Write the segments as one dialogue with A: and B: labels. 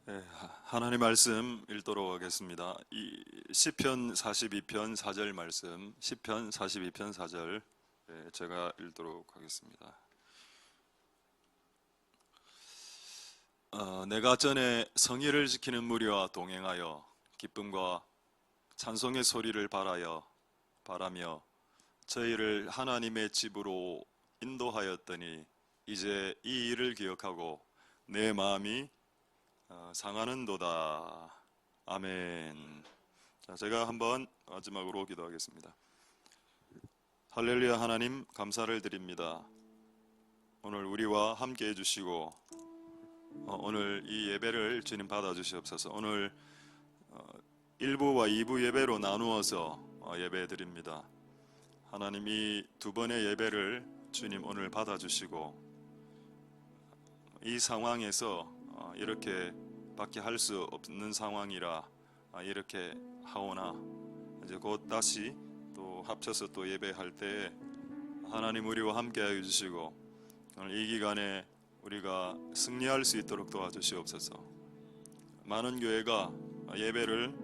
A: 네, 하나님 말씀 읽도록 하겠습니다. 이 시편 42편 4절 말씀, 시편 42편 4절 제가 읽도록 하겠습니다. 내가 전에 성의를 지키는 무리와 동행하여 기쁨과 찬송의 소리를 바라며 저희를 하나님의 집으로 인도하였더니 이제 이 일을 기억하고 내 마음이 상하는도다. 아멘. 자, 제가 한번 마지막으로 기도하겠습니다. 할렐루야. 하나님 감사를 드립니다. 오늘 우리와 함께 해주시고 오늘 이 예배를 주님 받아주시옵소서. 오늘 1부와 2부 예배로 나누어서 예배 드립니다. 하나님 이 두 번의 예배를 주님 오늘 받아주시고 이 상황에서 이렇게 밖에 할 수 없는 상황이라 이렇게 하오나 이제 곧 다시 또 합쳐서 또 예배할 때 하나님 우리와 함께 해주시고 오늘 이 기간에 우리가 승리할 수 있도록 도와주시옵소서. 많은 교회가 예배를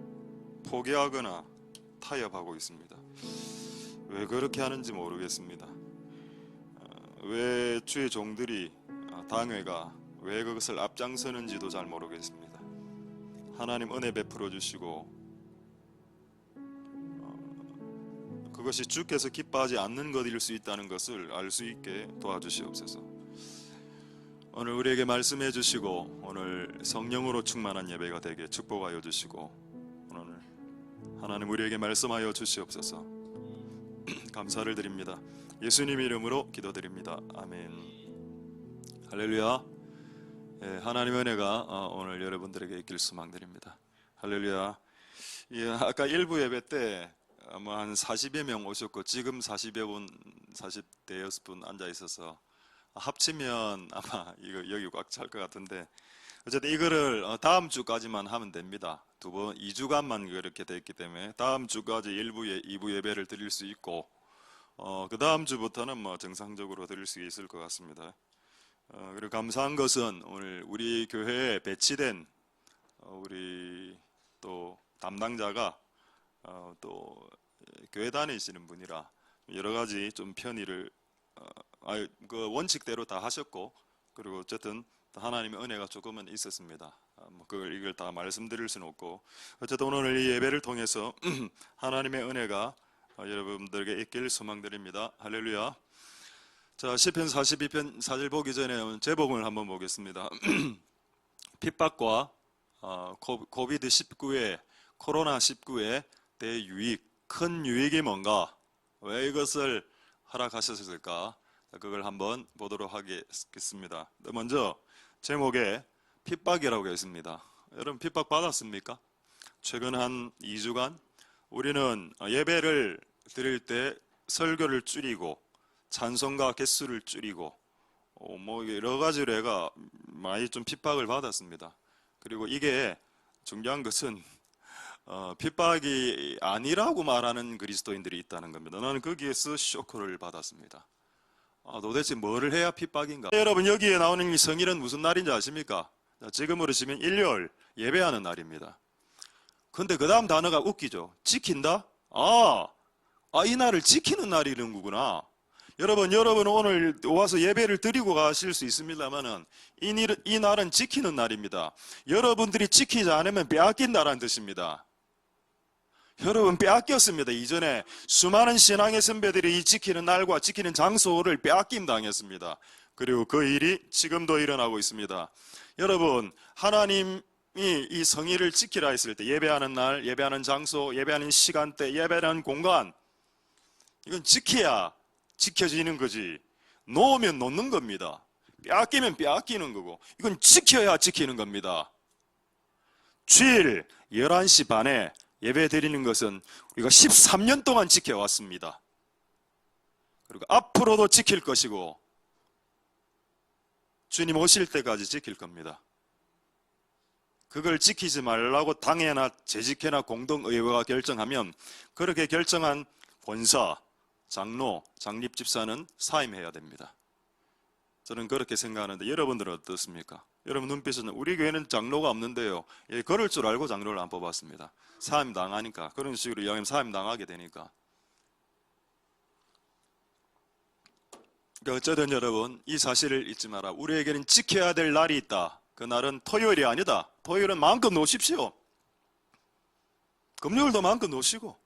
A: 포기하거나 타협하고 있습니다. 왜 그렇게 하는지 모르겠습니다. 왜 주의 종들이 당회가 왜 그것을 앞장서는지도 잘 모르겠습니다. 하나님 은혜 베풀어 주시고 그것이 주께서 기뻐하지 않는 것일 수 있다는 것을 알 수 있게 도와주시옵소서. 오늘 우리에게 말씀해 주시고 오늘 성령으로 충만한 예배가 되게 축복하여 주시고 오늘 하나님 우리에게 말씀하여 주시옵소서. 감사를 드립니다. 예수님 이름으로 기도드립니다. 아멘. 할렐루야. 하나님의 은혜가 오늘 여러분들에게 있길 소망드립니다. 할렐루야. 아까 1부 예배 때 아마 한 40여 명 오셨고 지금 40대여섯 분 앉아 있어서 합치면 아마 이거 여기 꽉 찰 것 같은데 어쨌든 이거를 다음 주까지만 하면 됩니다. 2주간만 그렇게 됐기 때문에 다음 주까지 2부 예배를 드릴 수 있고 그 다음 주부터는 뭐 정상적으로 드릴 수 있을 것 같습니다. 그리고 감사한 것은 오늘 우리 교회에 배치된 우리 또 담당자가 또 교회 다니시는 분이라 여러 가지 좀 편의를 그 원칙대로 다 하셨고 그리고 어쨌든 하나님의 은혜가 조금은 있었습니다. 이걸 다 말씀드릴 수는 없고 어쨌든 오늘 이 예배를 통해서 하나님의 은혜가 여러분들에게 있길 소망드립니다. 할렐루야. 자, 시편 42편 4절 보기 전에 제목을 한번 보겠습니다. 핍박과 코비드-19의 코로나19의 대유익, 큰 유익이 뭔가, 왜 이것을 허락하셨을까? 그걸 한번 보도록 하겠습니다. 먼저 제목에 핍박이라고 되어 있습니다. 여러분 핍박 받았습니까? 최근 한 2주간 우리는 예배를 드릴 때 설교를 줄이고 찬송가 개수를 줄이고 뭐 여러 가지로 해가 많이 좀 핍박을 받았습니다. 그리고 이게 중요한 것은 핍박이 아니라고 말하는 그리스도인들이 있다는 겁니다. 나는 거기에서 쇼크를 받았습니다. 도대체 뭐를 해야 핍박인가? 여러분 여기에 나오는 이 성일은 무슨 날인지 아십니까? 지금으로 치면 일요일 예배하는 날입니다. 근데 그 다음 단어가 웃기죠. 지킨다? 이 날을 지키는 날이는 거구나. 여러분 오늘 와서 예배를 드리고 가실 수 있습니다만은 이 날은 지키는 날입니다. 여러분들이 지키지 않으면 빼앗긴다라는 뜻입니다. 여러분 빼앗겼습니다. 이전에 수많은 신앙의 선배들이 이 지키는 날과 지키는 장소를 빼앗김 당했습니다. 그리고 그 일이 지금도 일어나고 있습니다. 여러분 하나님이 이 성의를 지키라 했을 때 예배하는 날, 예배하는 장소, 예배하는 시간대, 예배하는 공간 이건 지켜야 지켜지는 거지 놓으면 놓는 겁니다. 빼앗기면 빼앗기는 거고 이건 지켜야 지키는 겁니다. 주일 11시 반에 예배 드리는 것은 우리가 13년 동안 지켜왔습니다. 그리고 앞으로도 지킬 것이고 주님 오실 때까지 지킬 겁니다. 그걸 지키지 말라고 당회나 재직회나 공동의회가 결정하면 그렇게 결정한 권사, 장로, 장립집사는 사임해야 됩니다. 저는 그렇게 생각하는데 여러분들은 어떻습니까? 여러분 눈빛은 우리 교회는 장로가 없는데요. 예, 그럴 줄 알고 장로를 안 뽑았습니다. 사임 당하니까. 그런 식으로 이야기하면 사임 당하게 되니까. 그러니까 어쨌든 여러분 이 사실을 잊지 마라. 우리에게는 지켜야 될 날이 있다. 그 날은 토요일이 아니다. 토요일은 마음껏 노십시오. 금요일도 마음껏 노시고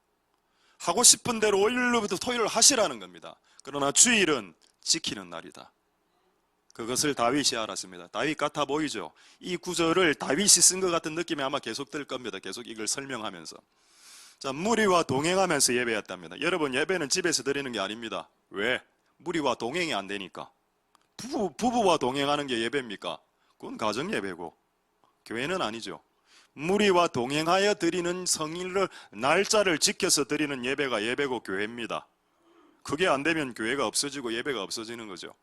A: 하고 싶은 대로 월요일부터 토요일을 하시라는 겁니다. 그러나 주일은 지키는 날이다. 그것을 다윗이 알았습니다. 다윗 같아 보이죠? 이 구절을 다윗이 쓴 것 같은 느낌이 아마 계속 들 겁니다. 계속 이걸 설명하면서. 자, 무리와 동행하면서 예배했답니다. 여러분 예배는 집에서 드리는 게 아닙니다. 왜? 무리와 동행이 안 되니까. 부부와 동행하는 게 예배입니까? 그건 가정 예배고 교회는 아니죠. 무리와 동행하여 드리는 성일을 날짜를 지켜서 드리는 예배가 예배고 교회입니다. 그게 안 되면 교회가 없어지고 예배가 없어지는 거죠.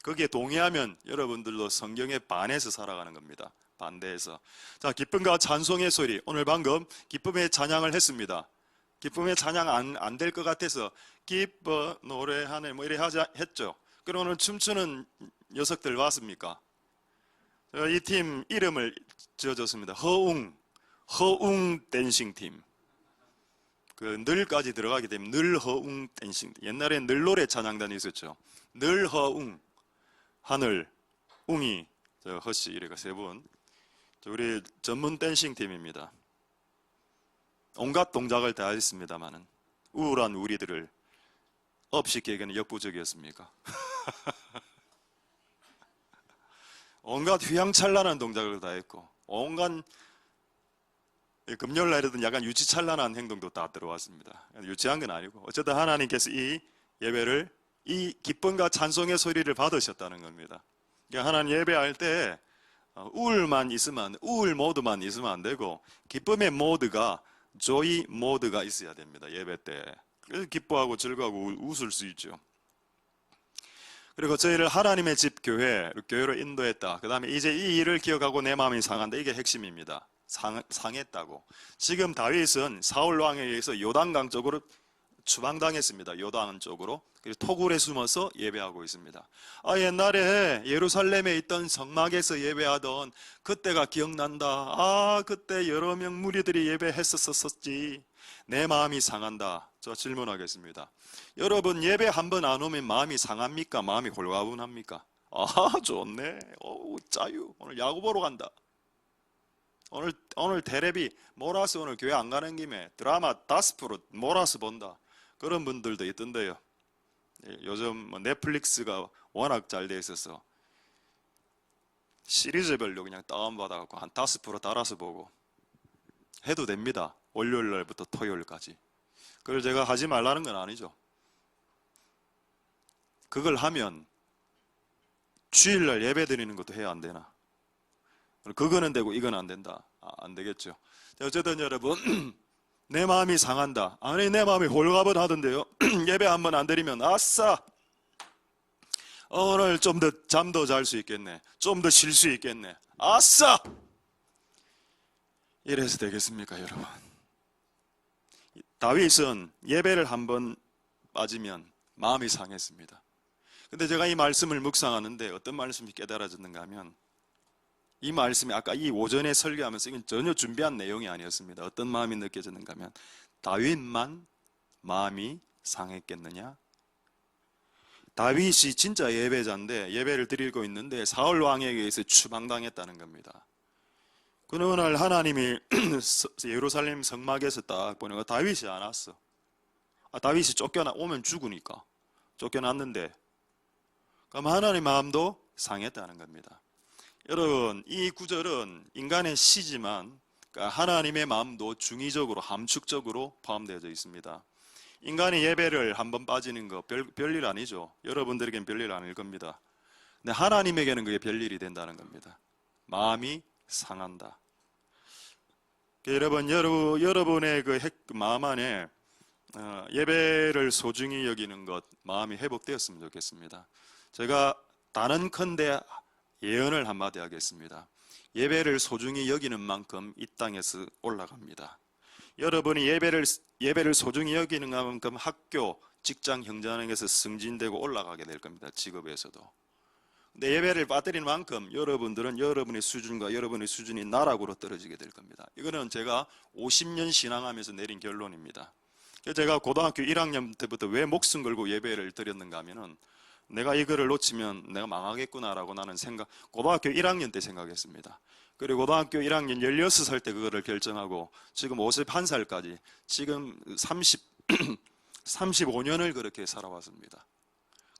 A: 거기에 동의하면 여러분들도 성경에 반해서 살아가는 겁니다. 반대해서. 자, 기쁨과 찬송의 소리. 오늘 방금 기쁨의 찬양을 했습니다. 기쁨의 찬양 안 될 것 같아서 기뻐 노래하네 뭐 이래 하자 했죠. 그리고 오늘 춤추는 녀석들 왔습니까? 이 팀 이름을 지어줬습니다. 허웅 댄싱 팀. 그 늘까지 들어가게 되면 늘 허웅 댄싱. 옛날에 늘 노래 찬양단이 있었죠. 늘 허웅. 하늘, 웅이, 허씨 이래가 세 분. 우리 전문 댄싱 팀입니다. 온갖 동작을 다 했습니다만은 우울한 우리들을 업시키기에는 역부족이었습니까? 온갖 휘황찬란한 동작을 다 했고 온갖 금요일 날에도 약간 유치찬란한 행동도 다 들어왔습니다. 유치한 건 아니고 어쨌든 하나님께서 이 예배를 이 기쁨과 찬송의 소리를 받으셨다는 겁니다. 그러니까 하나님 예배할 때 우울 모드만 있으면 안 되고 기쁨의 모드가 조이 모드가 있어야 됩니다. 예배 때. 그래서 기뻐하고 즐거워하고 웃을 수 있죠. 그리고 저희를 하나님의 집 교회로 인도했다. 그 다음에 이제 이 일을 기억하고 내 마음이 상한다. 이게 핵심입니다. 상했다고. 지금 다윗은 사울 왕에 의해서 요단강 쪽으로 추방당했습니다. 요단 쪽으로. 그리고 토굴에 숨어서 예배하고 있습니다. 옛날에 예루살렘에 있던 성막에서 예배하던 그때가 기억난다. 그때 여러 명 무리들이 예배했었었지. 내 마음이 상한다. 저 질문하겠습니다. 여러분 예배 한 번 안 오면 마음이 상합니까? 마음이 홀가분합니까? 좋네. 짜유. 오늘 야구 보러 간다. 오늘 테레비 몰아서 오늘 교회 안 가는 김에 드라마 다스프로 몰아서 본다. 그런 분들도 있던데요. 요즘 넷플릭스가 워낙 잘 돼 있어서 시리즈별로 그냥 다운받아갖고 한 5% 달아서 보고 해도 됩니다. 월요일 날부터 토요일까지. 그걸 제가 하지 말라는 건 아니죠. 그걸 하면 주일날 예배 드리는 것도 해야 안 되나? 그거는 되고 이건 안 된다. 안 되겠죠. 어쨌든 여러분 내 마음이 상한다. 아니 내 마음이 홀가분하던데요. 예배 한번 안 드리면 아싸 오늘 좀 더 잠도 잘 수 있겠네. 좀 더 쉴 수 있겠네. 아싸 이래서 되겠습니까 여러분? 다윗은 예배를 한번 빠지면 마음이 상했습니다. 근데 제가 이 말씀을 묵상하는데 어떤 말씀이 깨달아졌는가 하면 이 말씀이 아까 이 오전에 설교하면서 이건 전혀 준비한 내용이 아니었습니다. 어떤 마음이 느껴졌는가 하면 다윗만 마음이 상했겠느냐? 다윗이 진짜 예배자인데 예배를 드리고 있는데 사울 왕에 의해서 추방당했다는 겁니다. 그느 날 하나님이 예루살렘 성막에서 딱 보니까 다윗이 안 왔어. 다윗이 오면 죽으니까 쫓겨났는데 그럼 하나님 마음도 상했다는 겁니다. 여러분 이 구절은 인간의 시지만 하나님의 마음도 중의적으로 함축적으로 포함되어 있습니다. 인간이 예배를 한번 빠지는 거 별일 아니죠. 여러분들에겐 별일 아닐 겁니다. 근데 하나님에게는 그게 별일이 된다는 겁니다. 마음이 상한다. 여러분 여러분의 그 마음 안에 예배를 소중히 여기는 것 마음이 회복되었으면 좋겠습니다. 제가 단언컨대 예언을 한마디 하겠습니다. 예배를 소중히 여기는 만큼 이 땅에서 올라갑니다. 여러분이 예배를 소중히 여기는 만큼 학교, 직장, 형제안에서 승진되고 올라가게 될 겁니다. 직업에서도. 근데 예배를 빠뜨리는 만큼 여러분들은 여러분의 수준과 여러분의 수준이 나락으로 떨어지게 될 겁니다. 이거는 제가 50년 신앙하면서 내린 결론입니다. 제가 고등학교 1학년 때부터 왜 목숨 걸고 예배를 드렸는가 하면은 내가 이거를 놓치면 내가 망하겠구나라고 나는 고등학교 1학년 때 생각했습니다. 그리고 고등학교 1학년 16살 때 그거를 결정하고 지금 51살까지 지금 35년을 그렇게 살아왔습니다.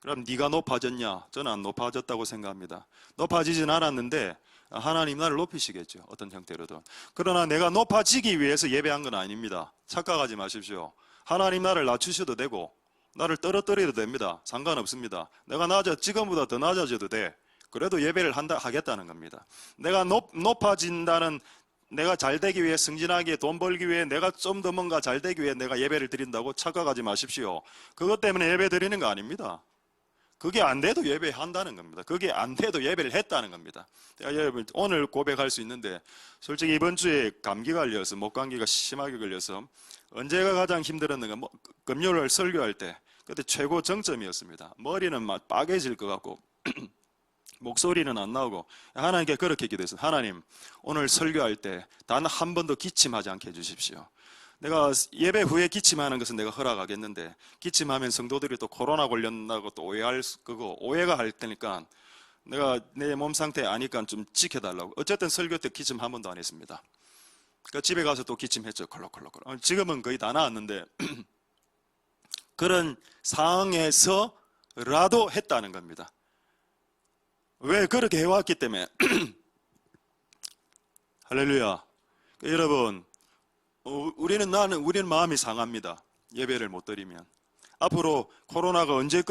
A: 그럼 네가 높아졌냐? 저는 안 높아졌다고 생각합니다. 높아지진 않았는데 하나님 나를 높이시겠죠. 어떤 형태로든. 그러나 내가 높아지기 위해서 예배한 건 아닙니다. 착각하지 마십시오. 하나님 나를 낮추셔도 되고 나를 떨어뜨려도 됩니다. 상관없습니다. 내가 지금보다 더 낮아져도 돼. 그래도 예배를 하겠다는 겁니다. 내가 높아진다는, 내가 잘되기 위해, 승진하기, 돈 벌기 위해, 내가 좀 더 뭔가 잘되기 위해 내가 예배를 드린다고 착각하지 마십시오. 그것 때문에 예배 드리는 거 아닙니다. 그게 안 돼도 예배한다는 겁니다. 그게 안 돼도 예배를 했다는 겁니다. 여러분, 오늘 고백할 수 있는데 솔직히 이번 주에 감기 걸려서, 목감기가 심하게 걸려서 언제가 가장 힘들었는가? 금요일 설교할 때 그때 최고 정점이었습니다. 머리는 막 빠개질 것 같고 목소리는 안 나오고 하나님께 그렇게 기도했어요. 하나님, 오늘 설교할 때 단 한 번도 기침하지 않게 해주십시오. 내가 예배 후에 기침하는 것은 내가 허락하겠는데 기침하면 성도들이 또 코로나 걸렸다고 또 오해할 거고 오해가 할 테니까 내가 내 몸 상태 아니까 좀 지켜달라고. 어쨌든 설교 때 기침 한 번도 안 했습니다. 그러니까 집에 가서 또 기침했죠. 콜록콜록. 지금은 거의 다 나았는데 그런 상황에서라도 했다는 겁니다. 왜? 그렇게 해왔기 때문에. 할렐루야. 여러분, 우리는 마음이 상합니다. 예배를 못 드리면. 앞으로 코로나가 언제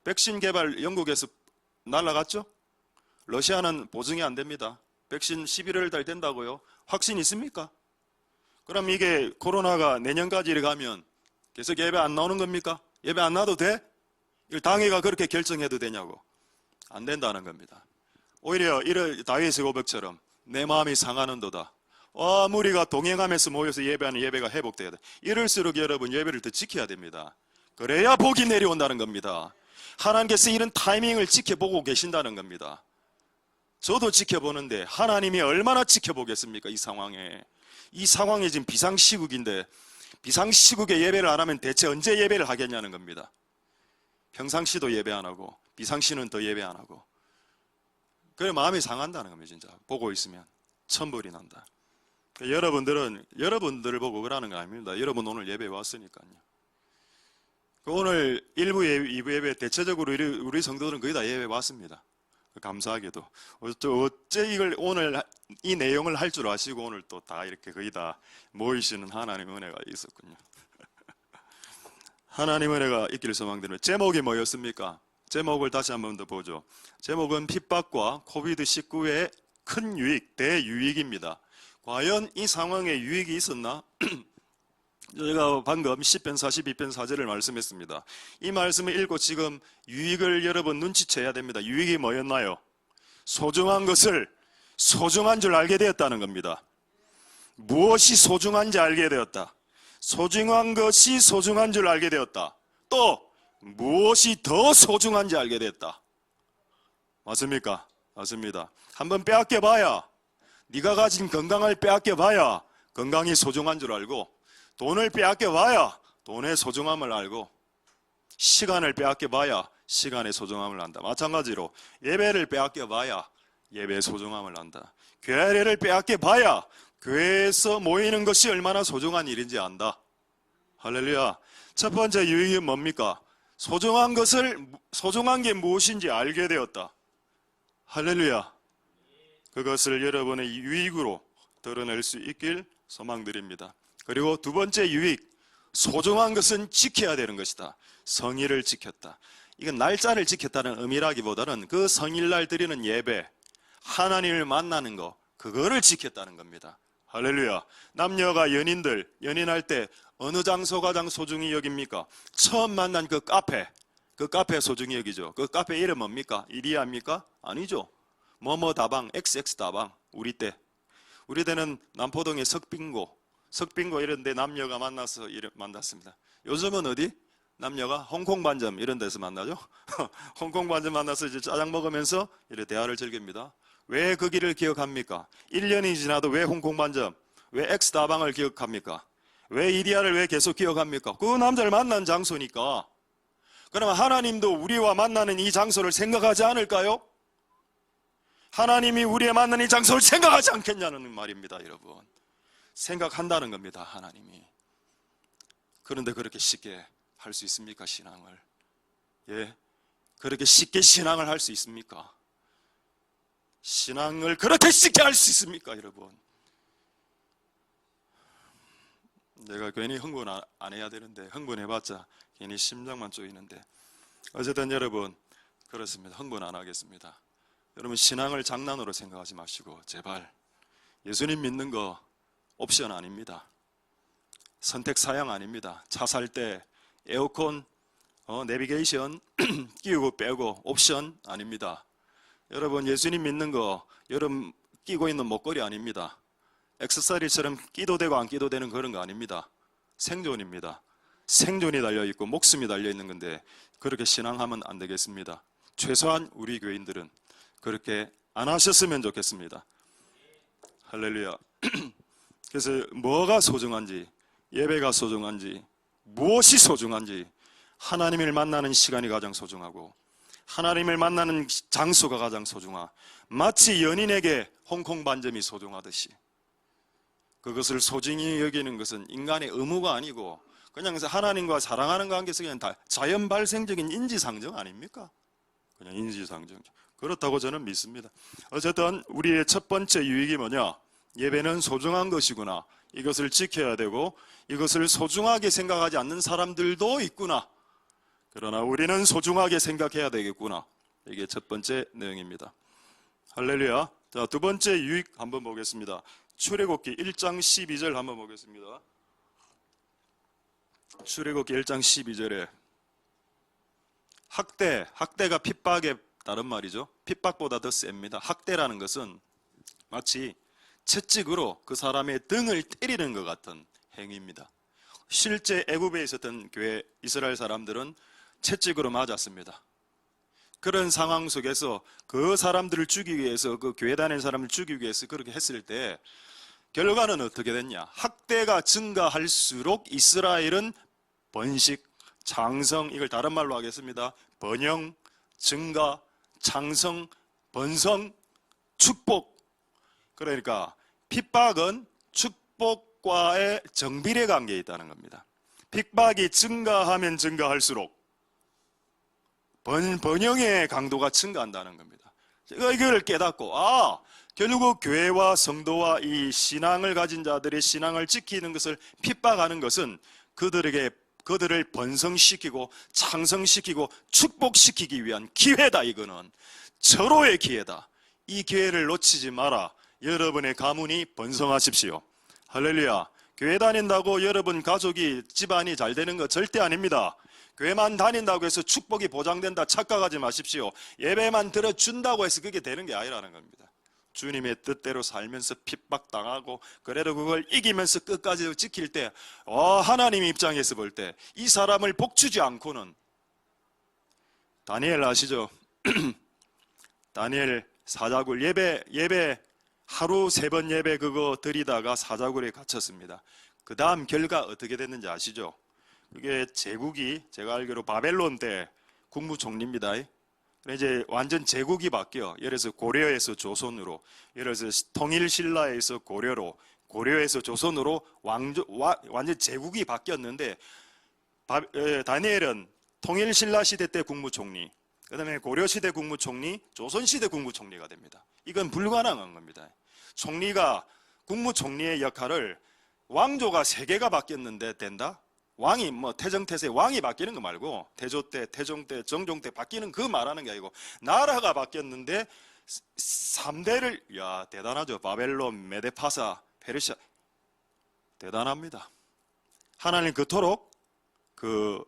A: 백신 개발 영국에서 날아갔죠? 러시아는 보증이 안 됩니다. 백신 11월 달 된다고요? 확신 있습니까? 그럼 이게 코로나가 내년까지 이렇게 가면 계속 예배 안 나오는 겁니까? 예배 안 나도 돼? 이걸 당회가 그렇게 결정해도 되냐고. 안 된다는 겁니다. 오히려 다윗의 고백처럼 내 마음이 상하는도다. 무리가 동행하면서 모여서 예배하는 예배가 회복돼야 돼. 이럴수록 여러분 예배를 더 지켜야 됩니다. 그래야 복이 내려온다는 겁니다. 하나님께서 이런 타이밍을 지켜보고 계신다는 겁니다. 저도 지켜보는데 하나님이 얼마나 지켜보겠습니까? 이 상황에 지금 비상시국인데 비상시국에 예배를 안 하면 대체 언제 예배를 하겠냐는 겁니다. 평상시도 예배 안 하고 비상시는 더 예배 안 하고. 그래 마음이 상한다는 겁니다. 진짜 보고 있으면 천불이 난다. 여러분들을 보고 그러는 거 아닙니다. 여러분 오늘 예배 왔으니까요. 오늘 1부 예배, 2부 예배 대체적으로 우리 성도들은 거의 다 예배 왔습니다. 감사하게도 어째 이걸 오늘 이 내용을 할 줄 아시고 오늘 또 다 이렇게 거의 다 모이시는 하나님의 은혜가 있었군요. 하나님의 은혜가 있기를 소망드립니다. 제목이 뭐였습니까? 제목을 다시 한 번 더 보죠. 제목은 핍박과 코비드19의 큰 유익, 대유익입니다. 과연 이 상황에 유익이 있었나? 제가 방금 10편 42편 4절을 말씀했습니다. 이 말씀을 읽고 지금 유익을 여러분 눈치채야 됩니다. 유익이 뭐였나요? 소중한 것을 소중한 줄 알게 되었다는 겁니다. 무엇이 소중한지 알게 되었다. 소중한 것이 소중한 줄 알게 되었다. 또 무엇이 더 소중한지 알게 되었다. 맞습니까? 맞습니다. 한번 빼앗겨봐야, 네가 가진 건강을 빼앗겨봐야 건강이 소중한 줄 알고, 돈을 빼앗겨봐야 돈의 소중함을 알고, 시간을 빼앗겨봐야 시간의 소중함을 안다. 마찬가지로 예배를 빼앗겨봐야 예배의 소중함을 안다. 교회를 빼앗겨봐야 교회에서 모이는 것이 얼마나 소중한 일인지 안다. 할렐루야. 첫 번째 유익은 뭡니까? 소중한 게 무엇인지 알게 되었다. 할렐루야. 그것을 여러분의 유익으로 드러낼 수 있길 소망드립니다. 그리고 두 번째 유익, 소중한 것은 지켜야 되는 것이다. 성일을 지켰다. 이건 날짜를 지켰다는 의미라기보다는 그 성일날 드리는 예배, 하나님을 만나는 거, 그거를 지켰다는 겁니다. 할렐루야. 남녀가 연인할 때 어느 장소가 가장 소중히 여깁니까? 처음 만난 그 카페 소중히 여기죠. 그 카페 이름 뭡니까? 이리아입니까? 아니죠. 뭐뭐 다방, XX 다방. 우리 때는 남포동의 석빙고 이런 데 남녀가 만났습니다. 요즘은 어디? 남녀가 홍콩 반점 이런 데서 만나죠. 홍콩 반점 만나서 이제 짜장 먹으면서 이렇게 대화를 즐깁니다. 왜 그 길을 기억합니까? 1년이 지나도 왜 홍콩 반점, 왜 엑스다방을 기억합니까? 왜 이디야를 왜 계속 기억합니까? 그 남자를 만난 장소니까. 그러면 하나님도 우리와 만나는 이 장소를 생각하지 않을까요? 하나님이 우리의 만나는 이 장소를 생각하지 않겠냐는 말입니다, 여러분. 생각한다는 겁니다, 하나님이. 그런데 그렇게 쉽게 할 수 있습니까, 신앙을? 예? 그렇게 쉽게 신앙을 할 수 있습니까? 신앙을 그렇게 쉽게 할 수 있습니까, 여러분? 내가 괜히 흥분 안 해야 되는데 흥분해봤자 괜히 심장만 쪼이는데 어쨌든 여러분 그렇습니다. 흥분 안 하겠습니다. 여러분 신앙을 장난으로 생각하지 마시고 제발 예수님 믿는 거 옵션 아닙니다. 선택 사양 아닙니다. 차 살 때 에어컨, 내비게이션 끼우고 빼고 옵션 아닙니다. 여러분 예수님 믿는 거 여러분 끼고 있는 목걸이 아닙니다. 액세서리처럼 끼도 되고 안 끼도 되는 그런 거 아닙니다. 생존입니다. 생존이 달려있고 목숨이 달려있는 건데 그렇게 신앙하면 안 되겠습니다. 최소한 우리 교인들은 그렇게 안 하셨으면 좋겠습니다. 할렐루야. 그래서 뭐가 소중한지, 예배가 소중한지, 무엇이 소중한지 하나님을 만나는 시간이 가장 소중하고 하나님을 만나는 장소가 가장 소중하. 마치 연인에게 홍콩 반점이 소중하듯이 그것을 소중히 여기는 것은 인간의 의무가 아니고 그냥 하나님과 사랑하는 관계에서 그냥 다 자연 발생적인 인지상정 아닙니까? 그냥 인지상정. 그렇다고 저는 믿습니다. 어쨌든 우리의 첫 번째 유익이 뭐냐? 예배는 소중한 것이구나. 이것을 지켜야 되고 이것을 소중하게 생각하지 않는 사람들도 있구나. 그러나 우리는 소중하게 생각해야 되겠구나. 이게 첫 번째 내용입니다. 할렐루야. 자, 두 번째 유익 한번 보겠습니다. 출애굽기 1장 12절 한번 보겠습니다. 출애굽기 1장 12절에 학대가 핍박의 다른 말이죠. 핍박보다 더 셉니다. 학대라는 것은 마치 채찍으로 그 사람의 등을 때리는 것 같은 행위입니다. 실제 애굽에 있었던 교회 이스라엘 사람들은 채찍으로 맞았습니다. 그런 상황 속에서 그 사람들을 죽이기 위해서 그 교회 다니는 사람을 죽이기 위해서 그렇게 했을 때 결과는 어떻게 됐냐? 학대가 증가할수록 이스라엘은 번식, 장성, 이걸 다른 말로 하겠습니다. 번영, 증가, 창성, 번성, 축복. 그러니까 핍박은 축복과의 정비례 관계에 있다는 겁니다. 핍박이 증가하면 증가할수록 번영의 강도가 증가한다는 겁니다. 제가 이걸 깨닫고 결국 교회와 성도와 이 신앙을 가진 자들의 신앙을 지키는 것을 핍박하는 것은 그들을 번성시키고 창성시키고 축복시키기 위한 기회다. 이거는 절호의 기회다. 이 기회를 놓치지 마라. 여러분의 가문이 번성하십시오. 할렐루야. 교회 다닌다고 여러분 가족이 집안이 잘 되는 거 절대 아닙니다. 교회만 다닌다고 해서 축복이 보장된다 착각하지 마십시오. 예배만 들어준다고 해서 그게 되는 게 아니라는 겁니다. 주님의 뜻대로 살면서 핍박당하고 그래도 그걸 이기면서 끝까지 지킬 때 하나님 입장에서 볼 때 이 사람을 복주지 않고는 다니엘 아시죠? 다니엘 사자굴 예배 하루 3번 예배 그거 드리다가 사자굴에 갇혔습니다. 그 다음 결과 어떻게 됐는지 아시죠? 그게 제국이 제가 알기로 바벨론 때 국무총리입니다. 이제 완전 제국이 바뀌어. 예를 들어서 고려에서 조선으로, 예를 들어서 통일신라에서 고려로, 고려에서 조선으로 완전 제국이 바뀌었는데 다니엘은 통일신라 시대 때 국무총리, 그 다음에 고려시대 국무총리, 조선시대 국무총리가 됩니다. 이건 불가능한 겁니다. 국무총리의 역할을 왕조가 3개가 바뀌었는데 된다? 왕이 태정태세 왕이 바뀌는 거 말고 태조 때, 태종 때, 정종 때 바뀌는 그 말하는 게 아니고 나라가 바뀌었는데 3대를 대단하죠. 바벨론, 메데파사, 페르시아 대단합니다. 하나님 그토록 그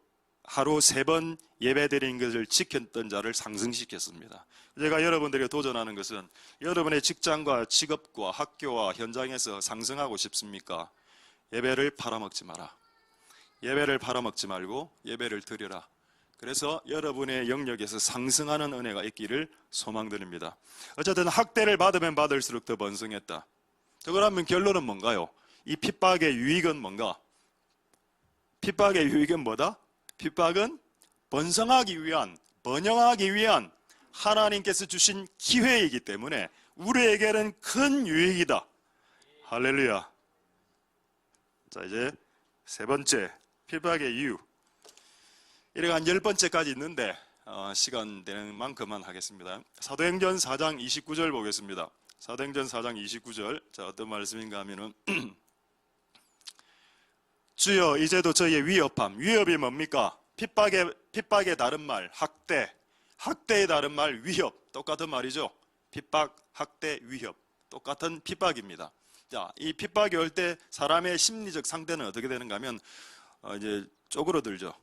A: 하루 3번 예배드리는 것을 지켰던 자를 상승시켰습니다. 제가 여러분들에게 도전하는 것은 여러분의 직장과 직업과 학교와 현장에서 상승하고 싶습니까? 예배를 팔아먹지 마라. 예배를 팔아먹지 말고 예배를 드려라. 그래서 여러분의 영역에서 상승하는 은혜가 있기를 소망드립니다. 어쨌든 학대를 받으면 받을수록 더 번성했다. 그러면 결론은 뭔가요? 이 핍박의 유익은 뭔가? 핍박의 유익은 뭐다? 핍박은 번성하기 위한, 번영하기 위한 하나님께서 주신 기회이기 때문에 우리에게는 큰 유익이다. 할렐루야. 자, 이제 세 번째, 핍박의 이유. 이래가 한 10번째까지 있는데 시간 되는 만큼만 하겠습니다. 사도행전 4장 29절 보겠습니다. 사도행전 4장 29절. 자, 어떤 말씀인가 하면은 주여 이제도 저희의 위협함. 위협이 뭡니까? 핍박의 다른 말 학대. 학대의 다른 말 위협. 똑같은 말이죠. 핍박, 학대, 위협. 똑같은 핍박입니다. 자, 이 핍박이 올 때 사람의 심리적 상태는 어떻게 되는가 하면 이제 쪼그러들죠.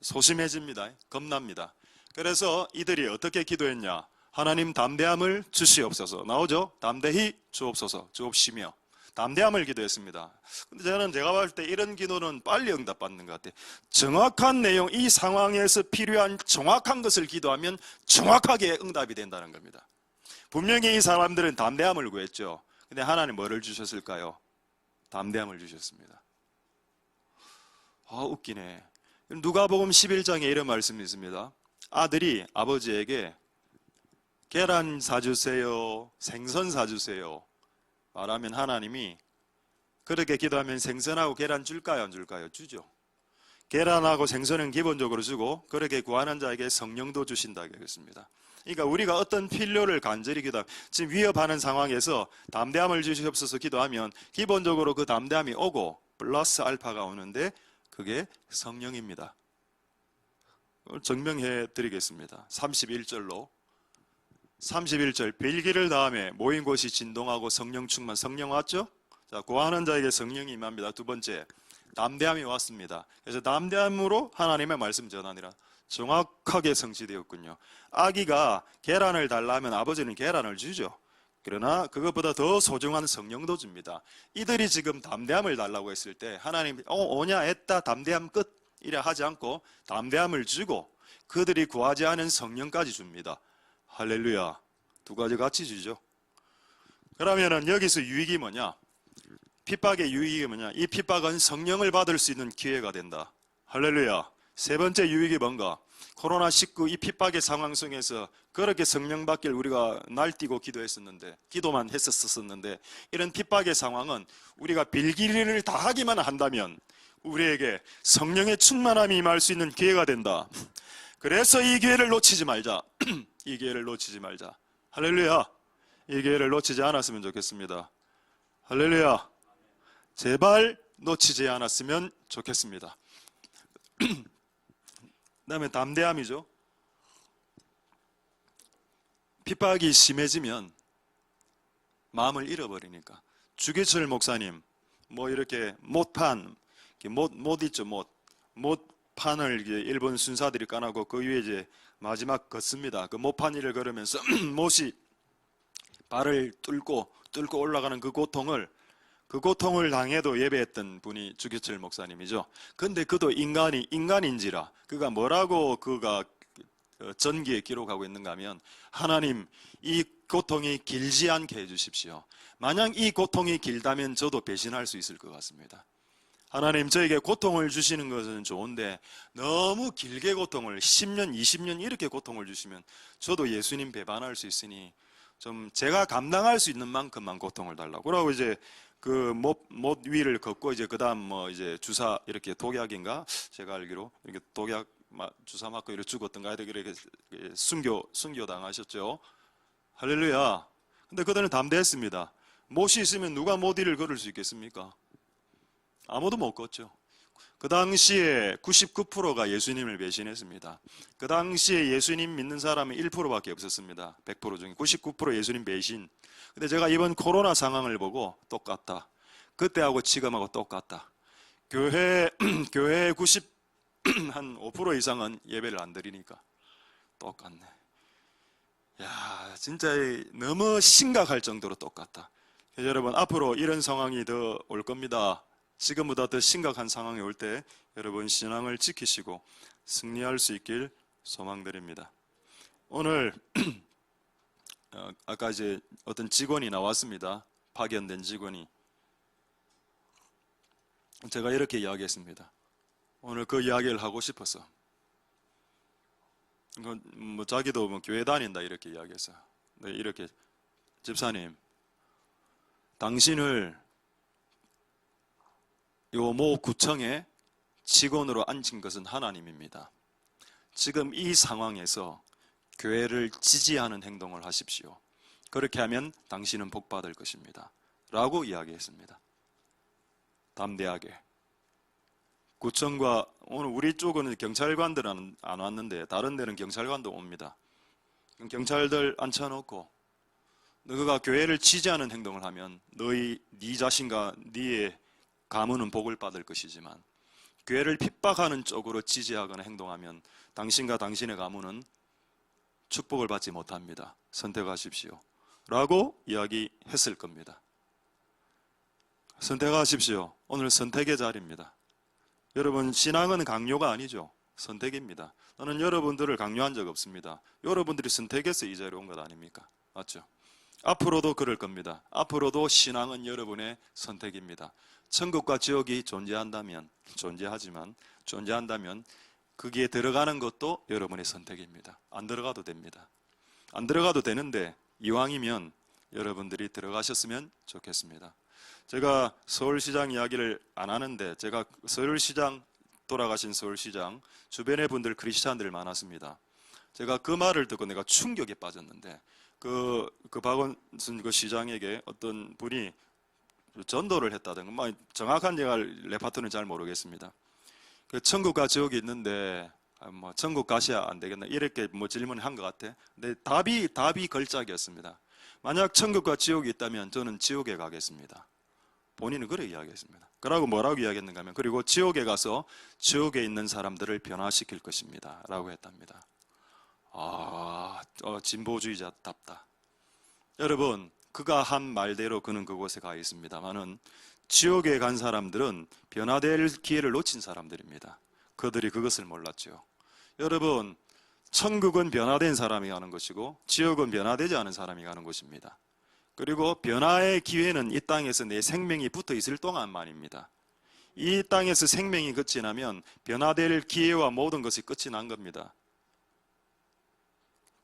A: 소심해집니다. 겁납니다. 그래서 이들이 어떻게 기도했냐? 하나님 담대함을 주시옵소서. 나오죠? 담대히 주옵소서. 주옵시며 담대함을 기도했습니다. 근데 제가 봤을 때 이런 기도는 빨리 응답받는 것 같아요. 정확한 내용, 이 상황에서 필요한 정확한 것을 기도하면 정확하게 응답이 된다는 겁니다. 분명히 이 사람들은 담대함을 구했죠. 근데 하나님 뭐를 주셨을까요? 담대함을 주셨습니다. 웃기네. 누가복음 11장에 이런 말씀이 있습니다. 아들이 아버지에게 계란 사주세요, 생선 사주세요 말하면 하나님이 그렇게 기도하면 생선하고 계란 줄까요, 안 줄까요? 주죠. 계란하고 생선은 기본적으로 주고 그렇게 구하는 자에게 성령도 주신다고 했습니다. 그러니까 우리가 어떤 필요를 간절히 기도하면, 지금 위협하는 상황에서 담대함을 주시옵소서 기도하면 기본적으로 그 담대함이 오고 플러스 알파가 오는데 그게 성령입니다. 그걸 증명해 드리겠습니다. 31절로 31절 빌기를 다음에 모인 곳이 진동하고 성령 충만. 성령 왔죠? 자, 구하는 자에게 성령이 임합니다. 두 번째, 담대함이 왔습니다. 그래서 담대함으로 하나님의 말씀 전하니라. 정확하게 성취되었군요. 아기가 계란을 달라면 아버지는 계란을 주죠. 그러나 그것보다 더 소중한 성령도 줍니다. 이들이 지금 담대함을 달라고 했을 때 하나님이 오냐 했다 담대함 끝 이래 하지 않고 담대함을 주고 그들이 구하지 않은 성령까지 줍니다. 할렐루야. 두 가지 같이 주죠. 그러면은 여기서 유익이 뭐냐? 핍박의 유익이 뭐냐? 이 핍박은 성령을 받을 수 있는 기회가 된다. 할렐루야. 세 번째 유익이 뭔가? 코로나19 이 핍박의 상황 속에서 그렇게 성령 받길 우리가 날뛰고 기도만 했었는데 이런 핍박의 상황은 우리가 빌기를 다 하기만 한다면 우리에게 성령의 충만함이 임할 수 있는 기회가 된다. 그래서 이 기회를 놓치지 말자. 이 기회를 놓치지 말자. 할렐루야. 이 기회를 놓치지 않았으면 좋겠습니다. 할렐루야. 제발 놓치지 않았으면 좋겠습니다. 그 다음에 담대함이죠. 핍박이 심해지면 마음을 잃어버리니까. 주기철 목사님 이렇게 못판 못 있죠. 못판을 일본 순사들이 까나고 그 위에 이제 마지막 걷습니다. 그 못판 위를 걸으면서 못이 발을 뚫고 올라가는 그 고통을 당해도 예배했던 분이 주기철 목사님이죠. 근데 그도 인간인지라 그가 뭐라고 전기에 기록하고 있는가 하면 하나님 이 고통이 길지 않게 해주십시오. 만약 이 고통이 길다면 저도 배신할 수 있을 것 같습니다. 하나님 저에게 고통을 주시는 것은 좋은데 너무 길게 고통을 10년 20년 이렇게 고통을 주시면 저도 예수님 배반할 수 있으니 좀 제가 감당할 수 있는 만큼만 고통을 달라고. 그러고 이제 그 못 위를 걷고 이제 그다음 이제 주사 이렇게 독약인가 제가 알기로 이렇게 독약 주사 맞고 이렇게 죽었던가 이렇게 순교 당하셨죠. 할렐루야. 근데 그들은 담대했습니다. 못이 있으면 누가 못 위를 걸을 수 있겠습니까? 아무도 못 걷죠. 그 당시에 99%가 예수님을 배신했습니다. 그 당시에 예수님 믿는 사람은 1%밖에 없었습니다. 100% 중에 99% 예수님 배신. 근데 제가 이번 코로나 상황을 보고 똑같다. 그때하고 지금하고 똑같다. 교회 한 5% 이상은 예배를 안 드리니까 똑같네. 야, 진짜 너무 심각할 정도로 똑같다. 여러분 앞으로 이런 상황이 더 올 겁니다. 지금보다 더 심각한 상황이 올 때 여러분 신앙을 지키시고 승리할 수 있길 소망드립니다. 오늘 아까 이제 어떤 직원이 나왔습니다. 파견된 직원이. 제가 이렇게 이야기했습니다. 오늘 그 이야기를 하고 싶어서. 뭐 자기도 뭐 교회 다닌다 이렇게 이야기했어요. 네, 이렇게 집사님, 당신을 요 모 구청에 직원으로 앉힌 것은 하나님입니다. 지금 이 상황에서 교회를 지지하는 행동을 하십시오. 그렇게 하면 당신은 복받을 것입니다. 라고 이야기했습니다. 담대하게. 구청과 오늘 우리 쪽은 경찰관들은 안 왔는데 다른 데는 경찰관도 옵니다. 경찰들 앉혀놓고 너가 교회를 지지하는 행동을 하면 네 자신과 네의 가문은 복을 받을 것이지만 교회를 핍박하는 쪽으로 지지하거나 행동하면 당신과 당신의 가문은 축복을 받지 못합니다. 선택하십시오. 라고 이야기했을 겁니다. 선택하십시오. 오늘 선택의 자리입니다. 여러분, 신앙은 강요가 아니죠. 선택입니다. 저는 여러분들을 강요한 적 없습니다. 여러분들이 선택해서 이 자리에 온 것 아닙니까? 맞죠? 앞으로도 그럴 겁니다. 앞으로도 신앙은 여러분의 선택입니다. 천국과 지옥이 존재한다면 거기에 들어가는 것도 여러분의 선택입니다. 안 들어가도 됩니다. 안 들어가도 되는데 이왕이면 여러분들이 들어가셨으면 좋겠습니다. 제가 서울시장 이야기를 안 하는데 제가 돌아가신 서울시장 주변의 분들 크리스찬들 많았습니다. 제가 그 말을 듣고 내가 충격에 빠졌는데 그 박원순 그 시장에게 어떤 분이 전도를 했다든가 정확한 제가 레파토는 잘 모르겠습니다. 그 천국과 지옥이 있는데 뭐 천국 가셔야 안 되겠나 이렇게 뭐 질문을 한 것 같아. 근데 답이 걸작이었습니다. 만약 천국과 지옥이 있다면 저는 지옥에 가겠습니다. 본인은 그렇게 이야기했습니다. 그러고 뭐라고 이야기했는가 하면 그리고 지옥에 가서 지옥에 있는 사람들을 변화시킬 것입니다. 라고 했답니다. 진보주의자답다. 여러분, 그가 한 말대로 그는 그곳에 가 있습니다만은 지옥에 간 사람들은 변화될 기회를 놓친 사람들입니다. 그들이 그것을 몰랐죠. 여러분, 천국은 변화된 사람이 가는 것이고 지옥은 변화되지 않은 사람이 가는 곳입니다. 그리고 변화의 기회는 이 땅에서 내 생명이 붙어 있을 동안만입니다. 이 땅에서 생명이 끝이 나면 변화될 기회와 모든 것이 끝이 난 겁니다.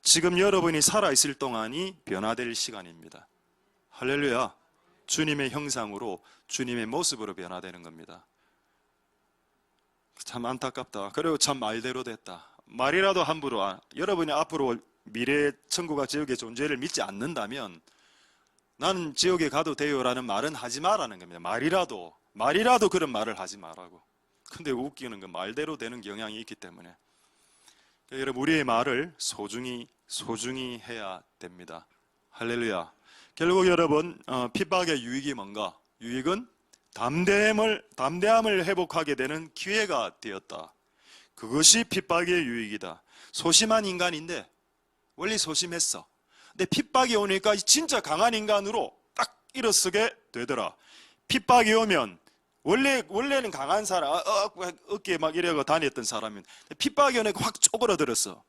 A: 지금 여러분이 살아있을 동안이 변화될 시간입니다. 할렐루야. 주님의 형상으로 주님의 모습으로 변화되는 겁니다. 참 안타깝다. 그리고 참 말대로 됐다. 말이라도 함부로 여러분이 앞으로 미래의 천국과 지옥의 존재를 믿지 않는다면 나는 지옥에 가도 돼요라는 말은 하지 마라는 겁니다. 말이라도 그런 말을 하지 말라고. 근데 웃기는 건 말대로 되는 경향이 있기 때문에 여러분 우리의 말을 소중히 해야 됩니다. 할렐루야. 결국 여러분 핍박의 유익이 뭔가? 유익은 담대함을 회복하게 되는 기회가 되었다. 그것이 핍박의 유익이다. 소심한 인간인데 원래 소심했어. 근데 핍박이 오니까 진짜 강한 인간으로 딱 일어서게 되더라. 핍박이 오면 원래는 강한 사람, 어깨에 막 이러고 다녔던 사람인 핍박이 오니까 확 쪼그라들었어.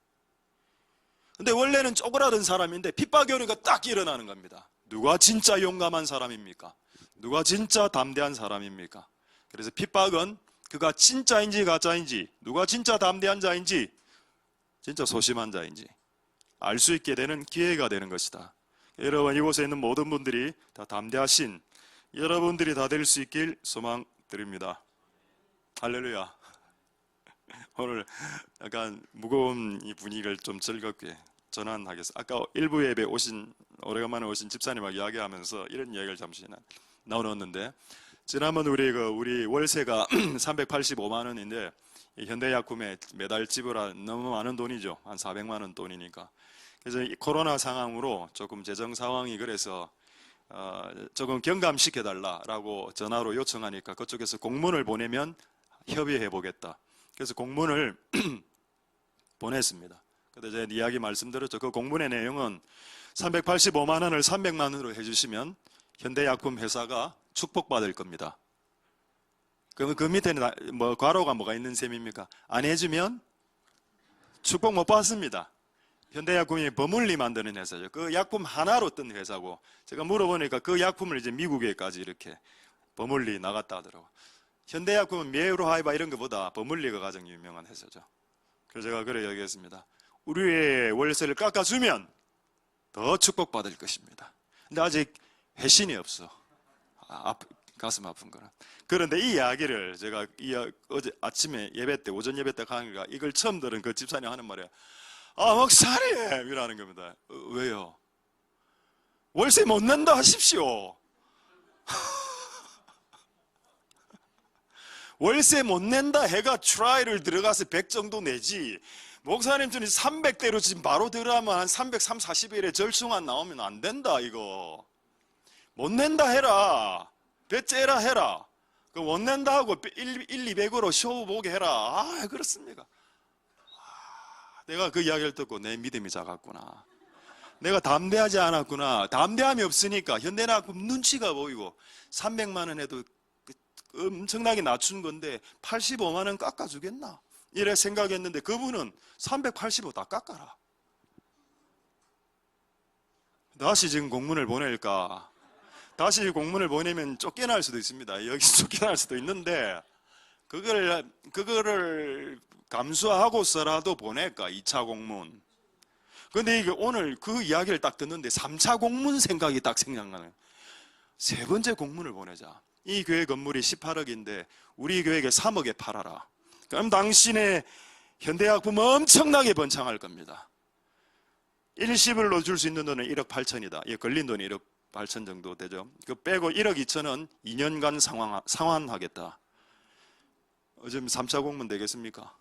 A: 근데 원래는 쪼그라든 사람인데 핍박이 오니까 딱 일어나는 겁니다. 누가 진짜 용감한 사람입니까? 누가 진짜 담대한 사람입니까? 그래서 핍박은 그가 진짜인지 가짜인지, 누가 진짜 담대한 자인지, 진짜 소심한 자인지 알 수 있게 되는 기회가 되는 것이다. 여러분 이곳에 있는 모든 분들이 다 담대하신 여러분들이 다 될 수 있길 소망드립니다. 할렐루야. 오늘 약간 무거운 이 분위기를 좀 즐겁게 전환하겠습니다. 아까 일부 예배 오래간만에 오신 집사님하고 이야기하면서 이런 이야기를 잠시 나눴는데 지난번 우리 월세가 385만 원인데 현대약품에 매달 지불한 너무 많은 돈이죠. 한 400만 원 돈이니까. 그래서 이 코로나 상황으로 조금 재정 상황이 그래서 조금 경감시켜달라라고 전화로 요청하니까 그쪽에서 공문을 보내면 협의해 보겠다. 그래서 공문을 보냈습니다. 그때 제가 이야기 말씀드렸죠. 그 공문의 내용은 385만 원을 300만 원으로 해주시면 현대약품 회사가 축복받을 겁니다. 그러면 그 밑에는 뭐 괄호가 뭐가 있는 셈입니까? 안 해주면 축복 못 받습니다. 현대약품이 버물리 만드는 회사죠. 그 약품 하나로 뜬 회사고, 제가 물어보니까 그 약품을 이제 미국에까지 이렇게 버물리 나갔다 하더라고요. 현대약품은 미에우로하이바 이런 것보다 버물리가 가장 유명한 회사죠. 그래서 제가 그래 얘기했습니다. 우리의 월세를 깎아주면 더 축복받을 것입니다. 근데 아직 회신이 없어. 가슴 아픈 거는. 그런데 이 이야기를 제가 어제 아침에 예배 때, 오전 예배 때 강의가 이걸 처음 들은 그 집사님 하는 말이에요. 아, 목사님! 이라는 겁니다. 왜요? 월세 못 낸다 하십시오. 월세 못 낸다 해가 트라이를 들어가서 100 정도 내지. 목사님 저는 300대로 지금 바로 들어가면 한 330, 40일에 절충안 나오면 안 된다 이거. 못 낸다 해라. 배 째라 해라. 그 못 낸다 하고 1, 200으로 쇼 보게 해라. 아, 그렇습니까? 내가 그 이야기를 듣고 내 믿음이 작았구나. 내가 담대하지 않았구나. 담대함이 없으니까 현대나금 눈치가 보이고 300만 원 해도 엄청나게 낮춘 건데 85만 원 깎아주겠나? 이래 생각했는데 그분은 385 다 깎아라. 다시 지금 공문을 보낼까? 다시 공문을 보내면 쫓겨날 수도 있습니다. 여기서 쫓겨날 수도 있는데 그거를 감수하고서라도 보낼까? 2차 공문. 근데 이게 오늘 그 이야기를 딱 듣는데 3차 공문 생각이 딱 생각나는. 세 번째 공문을 보내자. 이 교회 건물이 18억인데 우리 교회에게 3억에 팔아라. 그럼 당신의 현대약품 엄청나게 번창할 겁니다. 일시불로 줄 수 있는 돈은 1억 8천이다. 예, 걸린 돈이 1억 8천 정도 되죠. 그 빼고 1억 2천은 2년간 상환하겠다. 요즘 3차 공문 되겠습니까?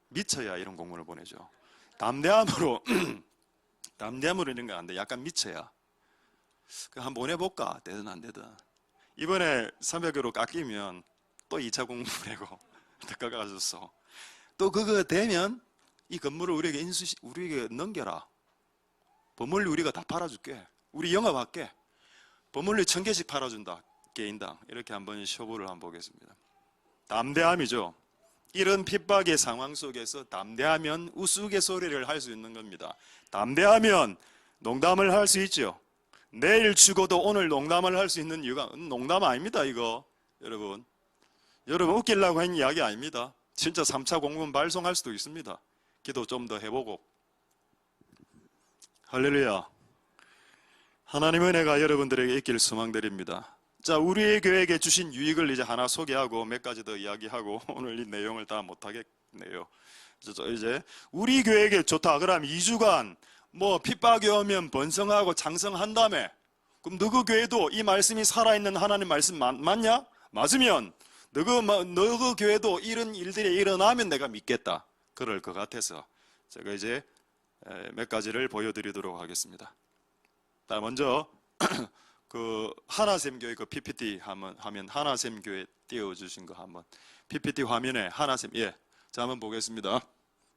A: 미쳐야 이런 공문을 보내죠. 담대함으로 이런 거 안 돼. 약간 미쳐야. 한번 보내볼까? 되든 안 되든. 이번에 300유로 깎이면 또 2차 공문 보내고 더 깎아줬어. 또 그거 되면 이 건물을 우리에게 넘겨라. 버물리 우리가 다 팔아줄게. 우리 영업할게. 버물리 1000개씩 팔아준다. 개인당. 이렇게 한번 쇼부를 한번 보겠습니다. 담대함이죠. 이런 핍박의 상황 속에서 담대하면 우스갯소리를 할 수 있는 겁니다. 담대하면 농담을 할 수 있죠. 내일 죽어도 오늘 농담을 할 수 있는 이유가 농담 아닙니다. 이거 여러분 웃기려고 한 이야기 아닙니다. 진짜 3차 공문 발송할 수도 있습니다. 기도 좀 더 해보고. 할렐루야. 하나님의 은혜가 여러분들에게 있길 소망드립니다. 자, 우리의 교회에게 주신 유익을 이제 하나 소개하고 몇 가지 더 이야기하고 오늘 이 내용을 다 못하겠네요. 이제 우리 교회에게 좋다. 그럼 2주간 뭐 핍박이 오면 번성하고 장성한다며. 그럼 너그 교회도 이 말씀이 살아있는 하나님 말씀 맞냐? 맞으면 너그 교회도 이런 일들이 일어나면 내가 믿겠다. 그럴 것 같아서 제가 이제 몇 가지를 보여드리도록 하겠습니다. 먼저 그 하나샘 교회 그 PPT 하면 하나샘 교회 띄워주신 거 한번 PPT 화면에 하나샘 자 한번 보겠습니다.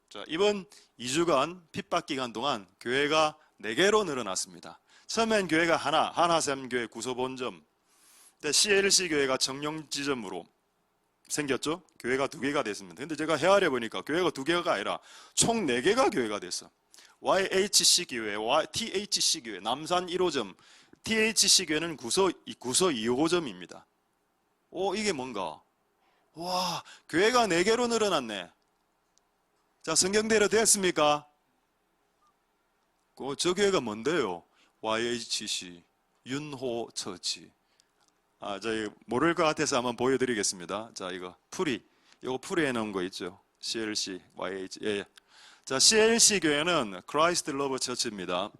A: 자, 이번 2주간 핍박 기간 동안 교회가 4개로 늘어났습니다. 처음엔 교회가 하나샘 교회 구소본점, CLC 교회가 정령 지점으로 생겼죠. 교회가 2개가 됐습니다. 근데 제가 헤아려 보니까 교회가 2개가 아니라 총 4개가 교회가 됐어. YHC 교회, THC 교회, 남산 1호점, THC 교회는 구서 2호점입니다. 이게 뭔가? 와, 교회가 4개로 늘어났네. 자, 성경대로 됐습니까? 저 교회가 뭔데요? YHC, 윤호처치. 저희 모를 것 같아서 한번 보여드리겠습니다. 자, 이거 풀이에 넣은 거 있죠? CLC, YH. 자, CLC 교회는 크라이스트 러브 처치입니다.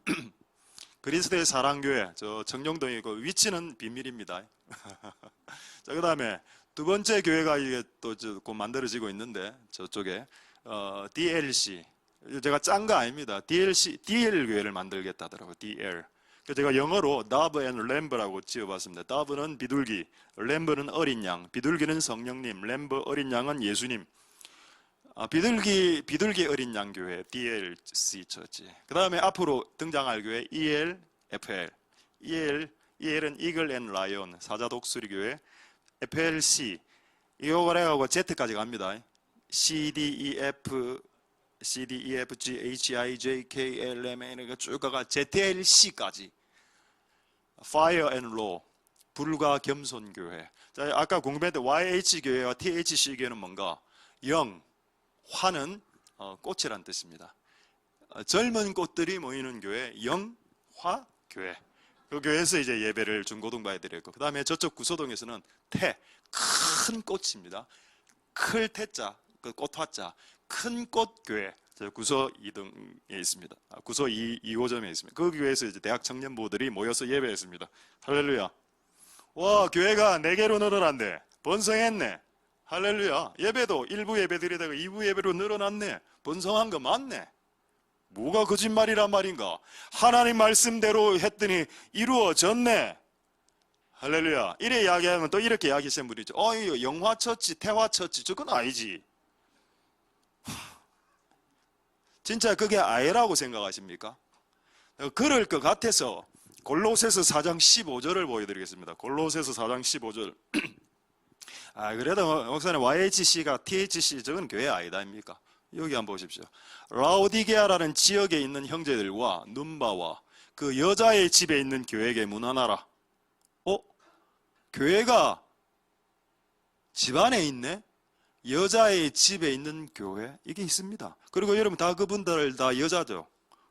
A: 그리스도의 사랑교회, 저 정령동이고 위치는 비밀입니다. 자, 그 다음에 두 번째 교회가 이게 또 곧 만들어지고 있는데 저쪽에 DLC, 제가 짠 거 아닙니다. DL 교회를 만들겠다더라고요. DL. 제가 영어로 Dove and Lamb라고 지어봤습니다. Dove는 비둘기, Lamb는 어린 양, 비둘기는 성령님, Lamb 어린 양은 예수님. 비둘기 어린 양 교회 DLC 처치. 그 다음에 앞으로 등장할 교회 ELFL. EL은 Eagle and Lion 사자 독수리 교회. FLC 이걸 해가고 Z까지 갑니다. C, D, E, F, C, D, E, F, G, H, I, J, K, L, M, N 쭉 가가 ZLC까지. Fire and Law, 불과 겸손 교회. 자, 아까 궁금했는데 YH 교회와 THC 교회는 뭔가? 영, 화는 꽃이란 뜻입니다. 젊은 꽃들이 모이는 교회, 영화 교회. 그 교회에서 이제 예배를 중고등부 아이들이 했고, 그 다음에 저쪽 구소동에서는 태, 큰 꽃입니다. 클 태자, 그 꽃화자, 큰 꽃 교회. 구소 2등에 있습니다. 구소 2호점에 있습니다. 그 교회에서 이제 대학 청년부들이 모여서 예배했습니다. 할렐루야. 와, 교회가 4개로 늘어났네. 번성했네. 할렐루야. 예배도 1부 예배 드리다가 2부 예배로 늘어났네. 번성한 거 맞네. 뭐가 거짓말이란 말인가? 하나님 말씀대로 했더니 이루어졌네. 할렐루야. 이래 이야기하면 또 이렇게 이야기하시는 분이 있죠. 이거 영화처치, 태화처치, 저건 아니지. 진짜 그게 아니라고 생각하십니까? 그럴 것 같아서 골로새서 4장 15절을 보여드리겠습니다. 골로새서 4장 15절. 그래도 목사님 YHC가 THC 저건 교회 아니다 아닙니까? 여기 한번 보십시오. 라오디게아라는 지역에 있는 형제들과 눈바와 그 여자의 집에 있는 교회에게 문안하라. 교회가 집 안에 있네? 여자의 집에 있는 교회? 이게 있습니다. 그리고 여러분 다 그분들 다 여자죠.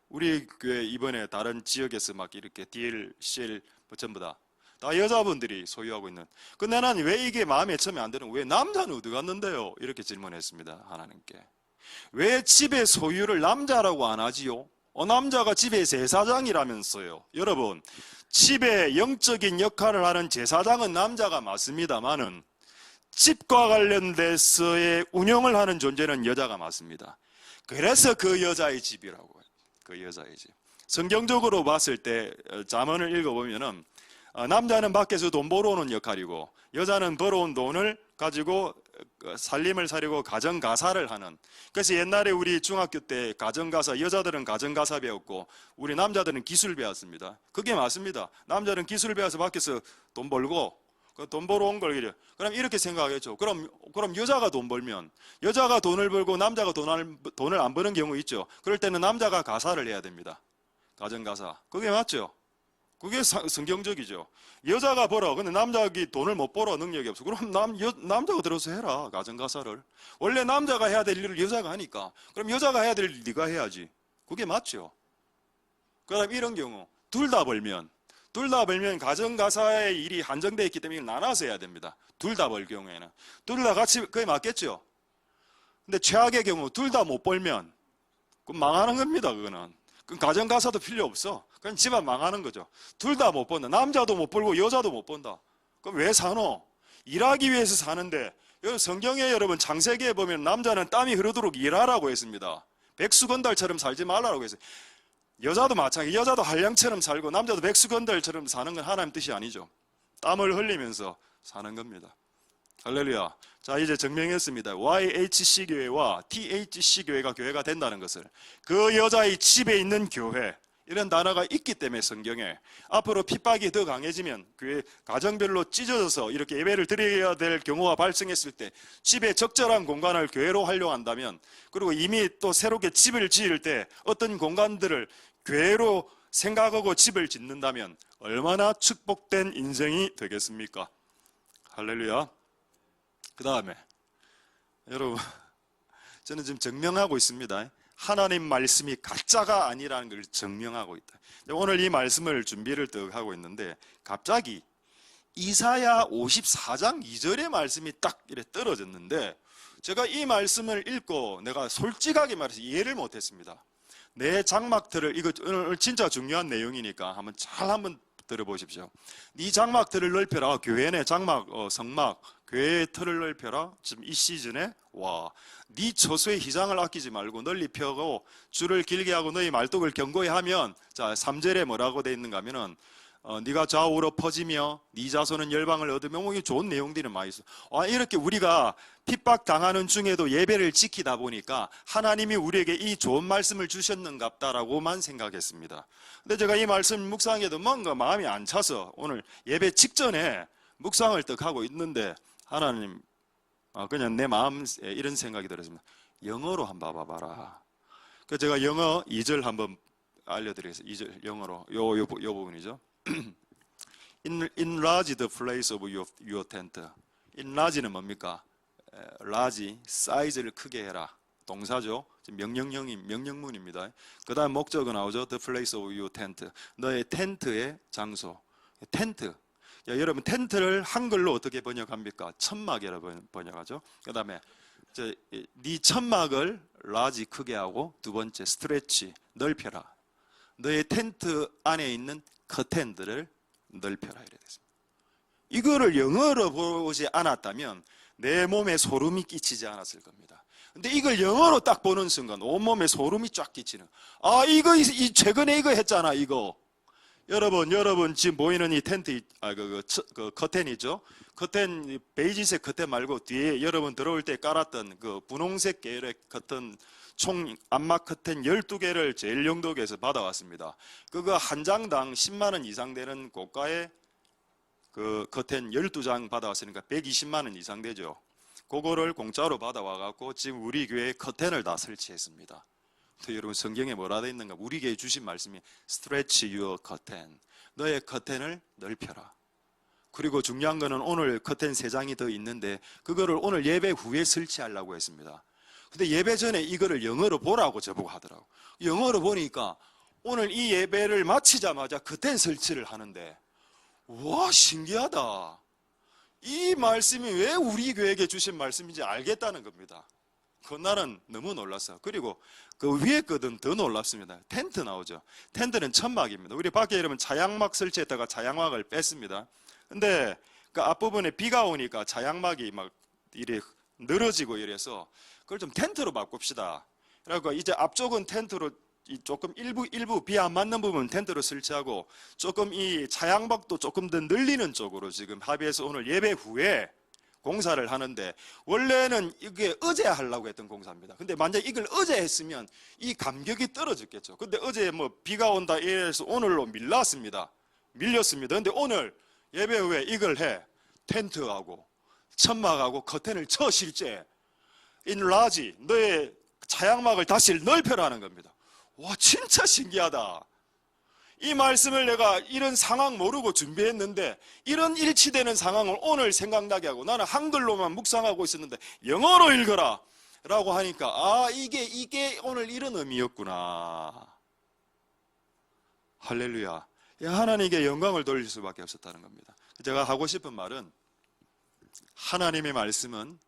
A: 우리 교회 이번에 다른 지역에서 막 이렇게 DL, CL 전부 다 여자분들이 소유하고 있는. 근데 나는 왜 이게 마음에 처음에 안 드는, 왜 남자는 어디 갔는데요? 이렇게 질문했습니다. 하나님께. 왜 집의 소유를 남자라고 안 하지요? 남자가 집의 제사장이라면서요. 여러분, 집의 영적인 역할을 하는 제사장은 남자가 맞습니다만은 집과 관련돼서의 운영을 하는 존재는 여자가 맞습니다. 그래서 그 여자의 집이라고 해요. 그 여자의 집. 성경적으로 봤을 때 잠언을 읽어보면은 남자는 밖에서 돈 벌어오는 역할이고 여자는 벌어온 돈을 가지고 살림을 사려고 가정가사를 하는. 그래서 옛날에 우리 중학교 때 가정가사, 여자들은 가정가사 배웠고 우리 남자들은 기술 배웠습니다. 그게 맞습니다. 남자는 기술 배워서 밖에서 돈 벌고 돈 벌어온 걸 그럼 이렇게 생각하겠죠. 그럼 여자가 돈 벌면, 여자가 돈을 벌고 남자가 돈을 안 버는 경우 있죠. 그럴 때는 남자가 가사를 해야 됩니다. 가정가사. 그게 맞죠? 그게 성경적이죠. 여자가 벌어. 근데 남자가 돈을 못 벌어. 능력이 없어. 그럼 남자가 들어서 해라. 가정가사를. 원래 남자가 해야 될 일을 여자가 하니까. 그럼 여자가 해야 될 일 네가 해야지. 그게 맞죠. 그럼 이런 경우 둘 다 벌면 가정가사의 일이 한정되어 있기 때문에 나눠서 해야 됩니다. 둘 다 벌 경우에는. 둘 다 같이 그게 맞겠죠. 근데 최악의 경우 둘 다 못 벌면 그럼 망하는 겁니다. 그거는. 그럼 가정가사도 필요 없어. 그냥 집안 망하는 거죠. 둘 다 못 번다. 남자도 못 벌고 여자도 못 번다. 그럼 왜 사노? 일하기 위해서 사는데, 성경에 여러분 창세기에 보면 남자는 땀이 흐르도록 일하라고 했습니다. 백수건달처럼 살지 말라고 했어요. 여자도 마찬가지. 여자도 한량처럼 살고 남자도 백수건달처럼 사는 건 하나님 뜻이 아니죠. 땀을 흘리면서 사는 겁니다. 할렐루야. 자, 이제 증명했습니다. YHC 교회와 THC 교회가 교회가 된다는 것을. 그 여자의 집에 있는 교회, 이런 단어가 있기 때문에 성경에 앞으로 핍박이 더 강해지면 교회 가정별로 찢어져서 이렇게 예배를 드려야 될 경우가 발생했을 때 집에 적절한 공간을 교회로 활용한다면, 그리고 이미 또 새롭게 집을 지을 때 어떤 공간들을 교회로 생각하고 집을 짓는다면 얼마나 축복된 인생이 되겠습니까? 할렐루야. 그 다음에 여러분, 저는 지금 증명하고 있습니다. 하나님 말씀이 가짜가 아니라는 걸 증명하고 있다. 오늘 이 말씀을 준비를 하고 있는데 갑자기 이사야 54장 2절의 말씀이 딱 이렇게 떨어졌는데, 제가 이 말씀을 읽고 내가 솔직하게 말해서 이해를 못했습니다. 내 장막틀을, 이거 오늘 진짜 중요한 내용이니까 한번 들어보십시오. 네 장막틀을 넓혀라. 교회 내 장막, 성막, 교회의 틀을 넓혀라. 지금 이 시즌에 네 처소의 휘장을 아끼지 말고 널리 펴고 줄을 길게 하고 너희 말뚝을 견고히 하면, 자 3절에 뭐라고 돼 있는가 하면은 네가 좌우로 퍼지며 네 자손은 열방을 얻으며, 뭐 좋은 내용들이 많이 있어. 이렇게 우리가 핍박 당하는 중에도 예배를 지키다 보니까 하나님이 우리에게 이 좋은 말씀을 주셨는갑다라고만 생각했습니다. 근데 제가 이 말씀 묵상해도 뭔가 마음이 안 차서 오늘 예배 직전에 묵상을 떡 하고 있는데 하나님 그냥 내 마음에 이런 생각이 들었습니다. 영어로 한번 봐봐라. 그 제가 영어 2절 한번 알려드리겠습니다. 2절 영어로 요 부분이죠. Enlarge the place of your tent. Enlarge는 뭡니까? large, 사이즈를 크게 해라. 동사죠. 명령문입니다. 그 다음 목적어 나오죠. The place of your tent. 너의 텐트의 장소. 텐트. 여러분 텐트를 한글로 어떻게 번역합니까? 천막이라고 번역하죠. 그 다음에 네 천막을 large 크게 하고 두 번째 스트레치 넓혀라. 너의 텐트 안에 있는 커튼들을 넓혀라 이래 됐습니다. 이거를 영어로 보지 않았다면 내 몸에 소름이 끼치지 않았을 겁니다. 근데 이걸 영어로 딱 보는 순간 온몸에 소름이 쫙 끼치는. 이거 최근에 이거 했잖아 이거. 여러분 지금 보이는 이 텐트 그 커튼 있죠? 커튼 베이지색 커튼 말고 뒤에 여러분 들어올 때 깔았던 그 분홍색 계열의 커튼 총 암막 커튼 12개를 제일영도에서 받아왔습니다. 그거 한 장당 10만 원 이상 되는 고가의 그 커튼 12장 받아왔으니까 120만 원 이상 되죠. 그거를 공짜로 받아와 갖고 지금 우리 교회에 커튼을 다 설치했습니다. 또 여러분 성경에 뭐라 되어 있는가? 우리 교회에 주신 말씀이 stretch your curtain. 너의 커튼을 넓혀라. 그리고 중요한 거는 오늘 커튼 3장이 더 있는데 그거를 오늘 예배 후에 설치하려고 했습니다. 근데 예배 전에 이거를 영어로 보라고 저보고 하더라고. 영어로 보니까 오늘 이 예배를 마치자마자 커튼 설치를 하는데 와 신기하다. 이 말씀이 왜 우리 교회에게 주신 말씀인지 알겠다는 겁니다. 그 나는 너무 놀랐어요. 그리고 그 위에 거든 더 놀랍습니다. 텐트 나오죠. 텐트는 천막입니다. 우리 밖에 여러분 차양막 설치했다가 차양막을 뺐습니다. 근데 그 앞부분에 비가 오니까 차양막이 막 이래 늘어지고 이래서 그걸 좀 텐트로 바꿉시다. 그래서 이제 앞쪽은 텐트로 조금 일부 비 안 맞는 부분 텐트로 설치하고 조금 이 차양막도 조금 더 늘리는 쪽으로 지금 합의해서 오늘 예배 후에 공사를 하는데 원래는 이게 어제 하려고 했던 공사입니다. 근데 만약 이걸 어제 했으면 이 감격이 떨어졌겠죠. 근데 어제 뭐 비가 온다 이래서 오늘로 밀렸습니다. 근데 오늘 예배 후에 이걸 해. 텐트하고 천막하고 커튼을 쳐 실제. enlarge 너의 차양막을 다시 넓혀라는 겁니다. 와 진짜 신기하다. 이 말씀을 내가 이런 상황 모르고 준비했는데 이런 일치되는 상황을 오늘 생각나게 하고 나는 한글로만 묵상하고 있었는데 영어로 읽어라 라고 하니까 이게 오늘 이런 의미였구나. 할렐루야. 하나님께 영광을 돌릴 수밖에 없었다는 겁니다. 제가 하고 싶은 말은 하나님의 말씀은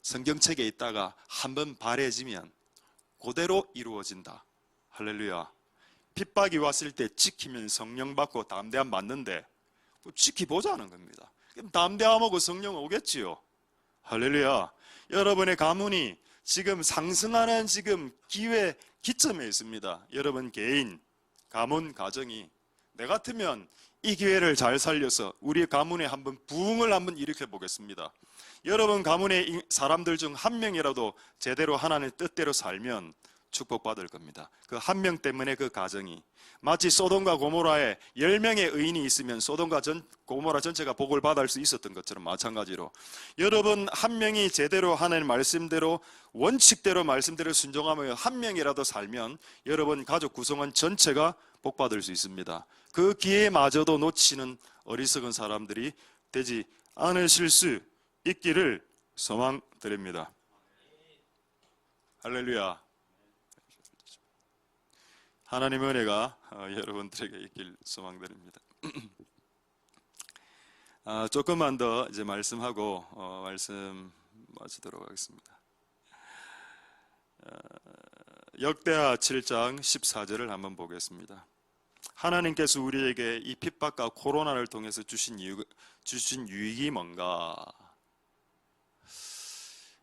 A: 성경책에 있다가 한번 발해지면 그대로 이루어진다. 할렐루야. 핍박이 왔을 때 지키면 성령 받고 담대함 받는데 지키보자는 겁니다. 그럼 담대함하고 성령 오겠지요. 할렐루야. 여러분의 가문이 지금 상승하는 지금 기회 기점에 있습니다. 여러분 개인, 가문, 가정이 내 같으면 이 기회를 잘 살려서 우리 가문에 한번 부흥을 한번 일으켜 보겠습니다. 여러분 가문의 사람들 중 한 명이라도 제대로 하나님의 뜻대로 살면 축복받을 겁니다. 그 한 명 때문에 그 가정이 마치 소돔과 고모라에 10명의 의인이 있으면 소돔과 고모라 전체가 복을 받을 수 있었던 것처럼 마찬가지로 여러분 한 명이 제대로 하나님 말씀대로 원칙대로 말씀대로 순종하며 한 명이라도 살면 여러분 가족 구성원 전체가 복받을 수 있습니다. 그 기회마저도 놓치는 어리석은 사람들이 되지 않으실 수 있기를 소망드립니다. 할렐루야. 하나님의 은혜가 여러분들에게 있길 소망드립니다. 조금만 더 이제 말씀하고 말씀 마치도록 하겠습니다. 역대하 7장 14절을 한번 보겠습니다. 하나님께서 우리에게 이 핍박과 코로나를 통해서 주신 유익이 뭔가?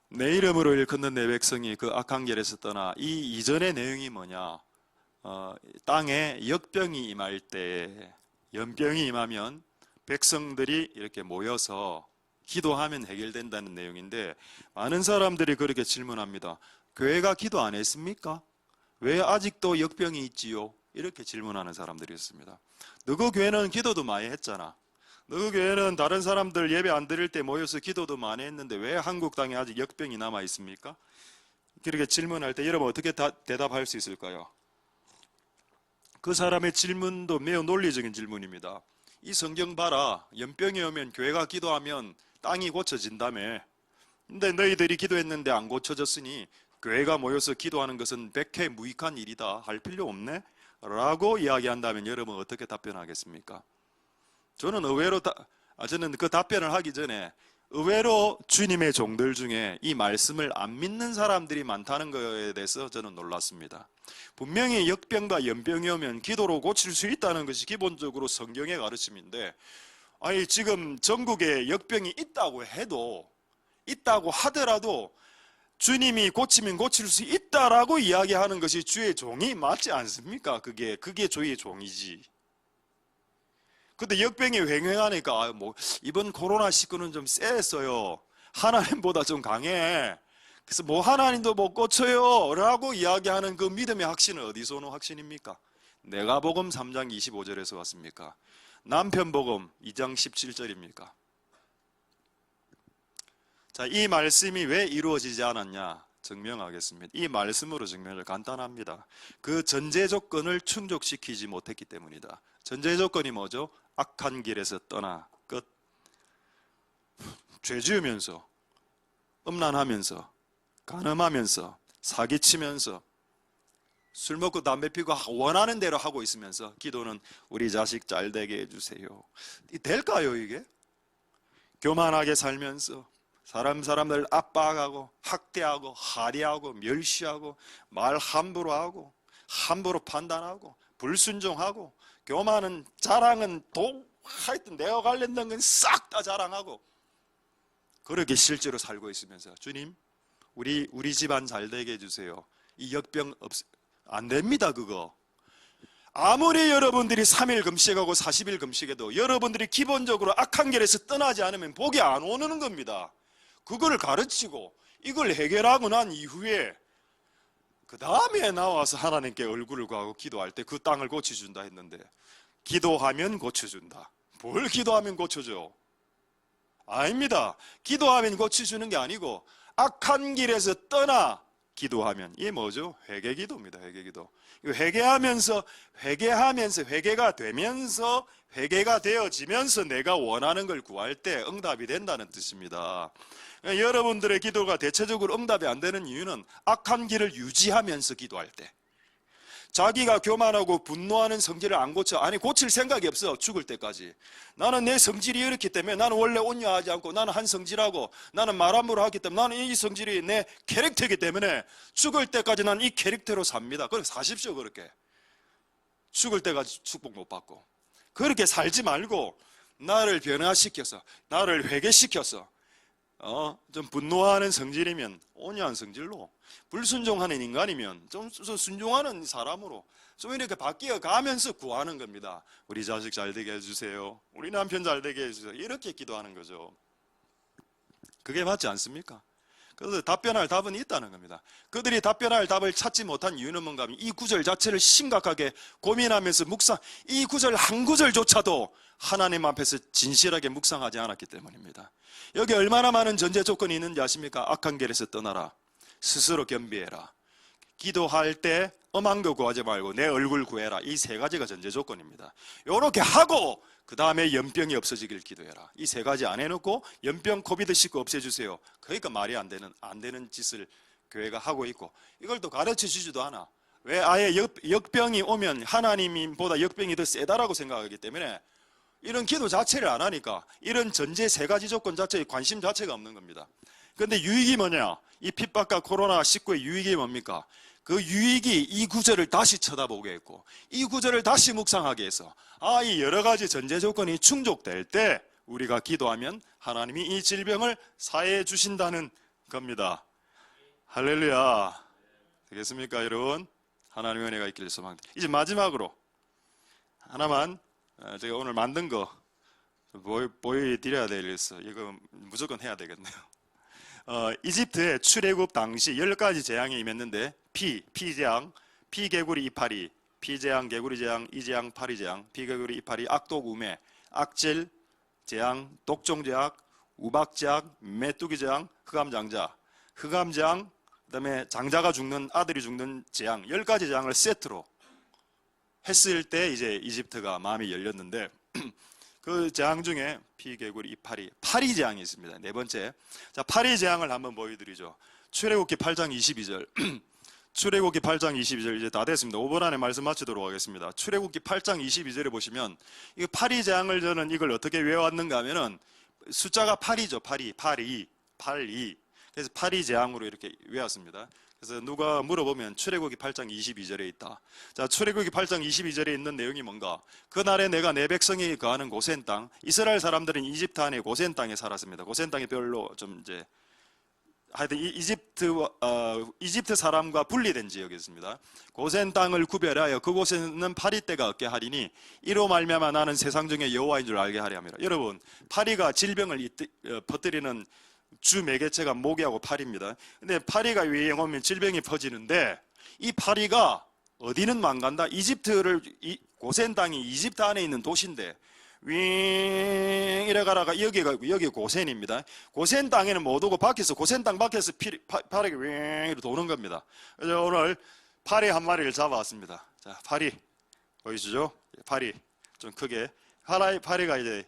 A: 내 이름으로 일컫는 내 백성이 그 악한 길에서 떠나 이 이전의 내용이 뭐냐? 땅에 역병이 임할 때 연병이 임하면 백성들이 이렇게 모여서 기도하면 해결된다는 내용인데 많은 사람들이 그렇게 질문합니다. 교회가 기도 안 했습니까? 왜 아직도 역병이 있지요? 이렇게 질문하는 사람들이 있습니다. 너그 교회는 기도도 많이 했잖아. 너 교회는 다른 사람들 예배 안 드릴 때 모여서 기도도 많이 했는데 왜 한국 땅에 아직 역병이 남아 있습니까? 그렇게 질문할 때 여러분 어떻게 대답할 수 있을까요? 그 사람의 질문도 매우 논리적인 질문입니다. 이 성경 봐라. 연병이 오면 교회가 기도하면 땅이 고쳐진다며. 근데 너희들이 기도했는데 안 고쳐졌으니 교회가 모여서 기도하는 것은 백해무익한 일이다. 할 필요 없네? 라고 이야기한다면 여러분 어떻게 답변하겠습니까? 저는 저는 그 답변을 하기 전에 의외로 주님의 종들 중에 이 말씀을 안 믿는 사람들이 많다는 것에 대해서 저는 놀랐습니다. 분명히 역병과 연병이 오면 기도로 고칠 수 있다는 것이 기본적으로 성경의 가르침인데, 아니 지금 전국에 역병이 있다고 하더라도 주님이 고치면 고칠 수 있다라고 이야기하는 것이 주의 종이 맞지 않습니까? 그게 주의 종이지. 근데 역병이 횡행하니까 이번 코로나19는 좀 쎄했어요. 하나님보다 좀 강해. 그래서 하나님도 못 고쳐요 라고 이야기하는 그 믿음의 확신은 어디서 오는 확신입니까? 내가복음 3장 25절에서 왔습니까? 남편복음 2장 17절입니까? 자, 이 말씀이 왜 이루어지지 않았냐 증명하겠습니다. 이 말씀으로 증명을 간단합니다. 그 전제 조건을 충족시키지 못했기 때문이다. 전제 조건이 뭐죠? 악한 길에서 떠나 끝. 죄 지으면서, 음란하면서, 간음하면서, 사기치면서, 술 먹고 담배 피고 원하는 대로 하고 있으면서 기도는 우리 자식 잘 되게 해주세요. 될까요 이게? 교만하게 살면서 사람들 압박하고 학대하고 하대하고 멸시하고 말 함부로 하고 함부로 판단하고 불순종하고 교만은 자랑은 하여튼 내가 관련된 건 싹 다 자랑하고 그렇게 실제로 살고 있으면서 주님 우리 집안 잘 되게 해주세요. 이 역병 안 됩니다. 그거 아무리 여러분들이 3일 금식하고 40일 금식해도 여러분들이 기본적으로 악한 길에서 떠나지 않으면 복이 안 오는 겁니다. 그걸 가르치고 이걸 해결하고 난 이후에 그 다음에 나와서 하나님께 얼굴을 구하고 기도할 때 그 땅을 고쳐준다 했는데, 기도하면 고쳐준다. 뭘 기도하면 고쳐줘? 아닙니다. 기도하면 고쳐주는 게 아니고 악한 길에서 떠나 기도하면, 이게 뭐죠? 회개기도입니다. 회개기도. 회개하면서 회개가 되면서 회개가 되어지면서 내가 원하는 걸 구할 때 응답이 된다는 뜻입니다. 여러분들의 기도가 대체적으로 응답이 안 되는 이유는 악한 길을 유지하면서 기도할 때, 자기가 교만하고 분노하는 성질을 안 고쳐, 아니 고칠 생각이 없어. 죽을 때까지 나는 내 성질이 이렇기 때문에 나는 원래 온유하지 않고 나는 한성질하고 나는 말 함부로 하기 때문에 나는 이 성질이 내 캐릭터이기 때문에 죽을 때까지 난 이 캐릭터로 삽니다. 그렇게 사십시오. 그렇게 죽을 때까지 축복 못 받고 그렇게 살지 말고 나를 변화시켜서 나를 회개시켜서 좀 분노하는 성질이면 온유한 성질로, 불순종하는 인간이면 좀 순종하는 사람으로 좀 이렇게 바뀌어 가면서 구하는 겁니다. 우리 자식 잘 되게 해주세요. 우리 남편 잘 되게 해주세요. 이렇게 기도하는 거죠. 그게 맞지 않습니까? 그래서 답변할 답은 있다는 겁니다. 그들이 답변할 답을 찾지 못한 이유는 뭔가 하면 이 구절 자체를 심각하게 고민하면서 이 구절 한 구절조차도 하나님 앞에서 진실하게 묵상하지 않았기 때문입니다. 여기 얼마나 많은 전제 조건이 있는지 아십니까? 악한 길에서 떠나라, 스스로 겸비해라, 기도할 때 엄한 거 구하지 말고 내 얼굴 구해라. 이 세 가지가 전제 조건입니다. 이렇게 하고 그 다음에 연병이 없어지길 기도해라. 이 세 가지 안 해놓고 연병 코비드19 없애주세요. 그러니까 말이 안 되는 짓을 교회가 하고 있고, 이걸 또 가르쳐 주지도 않아. 왜? 아예 역병이 오면 하나님보다 역병이 더 세다라고 생각하기 때문에 이런 기도 자체를 안 하니까 이런 전제 세 가지 조건 자체에 관심 자체가 없는 겁니다. 그런데 유익이 뭐냐? 이 핍박과 코로나19의 유익이 뭡니까? 그 유익이 이 구절을 다시 쳐다보게 했고 이 구절을 다시 묵상하게 해서 이 여러 가지 전제 조건이 충족될 때 우리가 기도하면 하나님이 이 질병을 사해 주신다는 겁니다. 할렐루야. 되겠습니까 여러분? 하나님의 은혜가 있기를 소망합니다. 이제 마지막으로 하나만 제가 오늘 만든 거 보여드려야 되겠어. 이거 무조건 해야 되겠네요. 이집트의 출애굽 당시 10가지 재앙이 임했는데 피재앙, 피개구리 이파리, 피재앙, 개구리 재앙, 이재앙, 파리재앙, 피개구리 이파리, 악독 우매, 악질, 재앙, 독종재앙, 우박재앙, 메뚜기재앙, 흑암장, 그다음에 장자가 죽는, 아들이 죽는 재앙, 10가지 재앙을 세트로 했을 때 이제 이집트가 마음이 열렸는데 그 재앙 중에 피개구리, 이파리, 파리 재앙이 있습니다. 네 번째. 자, 파리 재앙을 한번 보여드리죠. 출애굽기 8장 22절. 출애굽기 8장 22절 이제 다 됐습니다. 5분 안에 말씀 마치도록 하겠습니다. 출애굽기 8장 22절에 보시면 이 파리 재앙을 저는 이걸 어떻게 외워왔는가 하면은 숫자가 8이죠. 파리. 그래서 파리 재앙으로 이렇게 외웠습니다. 그래서 누가 물어보면 출애굽기 8장 22절에 있다. 자, 출애굽기 8장 22절에 있는 내용이 뭔가? 그날에 내가 내 백성이 거하는 고센 땅, 이스라엘 사람들은 이집트 안에 고센 땅에 살았습니다. 고센 땅이 별로 좀 이제 하여튼 이집트 사람과 분리된 지역이었습니다. 고센 땅을 구별하여 그곳에는 파리떼가 없게 하리니 이로 말미암아 나는 세상 중에 여호와인 줄 알게 하려 함이라. 여러분, 파리가 질병을 퍼뜨리는 주 매개체가 모기하고 파리입니다. 근데 파리가 유행 오면 질병이 퍼지는데 이 파리가 어디는 망간다. 고센 땅이 이집트 안에 있는 도시인데 윙 이래 가다가 여기 고센입니다. 고센 땅에는 못 오고 밖에서 고센 땅 밖에서 파리가 윙 이렇게 도는 겁니다. 그래서 오늘 파리 한 마리를 잡아왔습니다. 자, 파리 보이시죠? 파리 좀 크게. 파리가 이제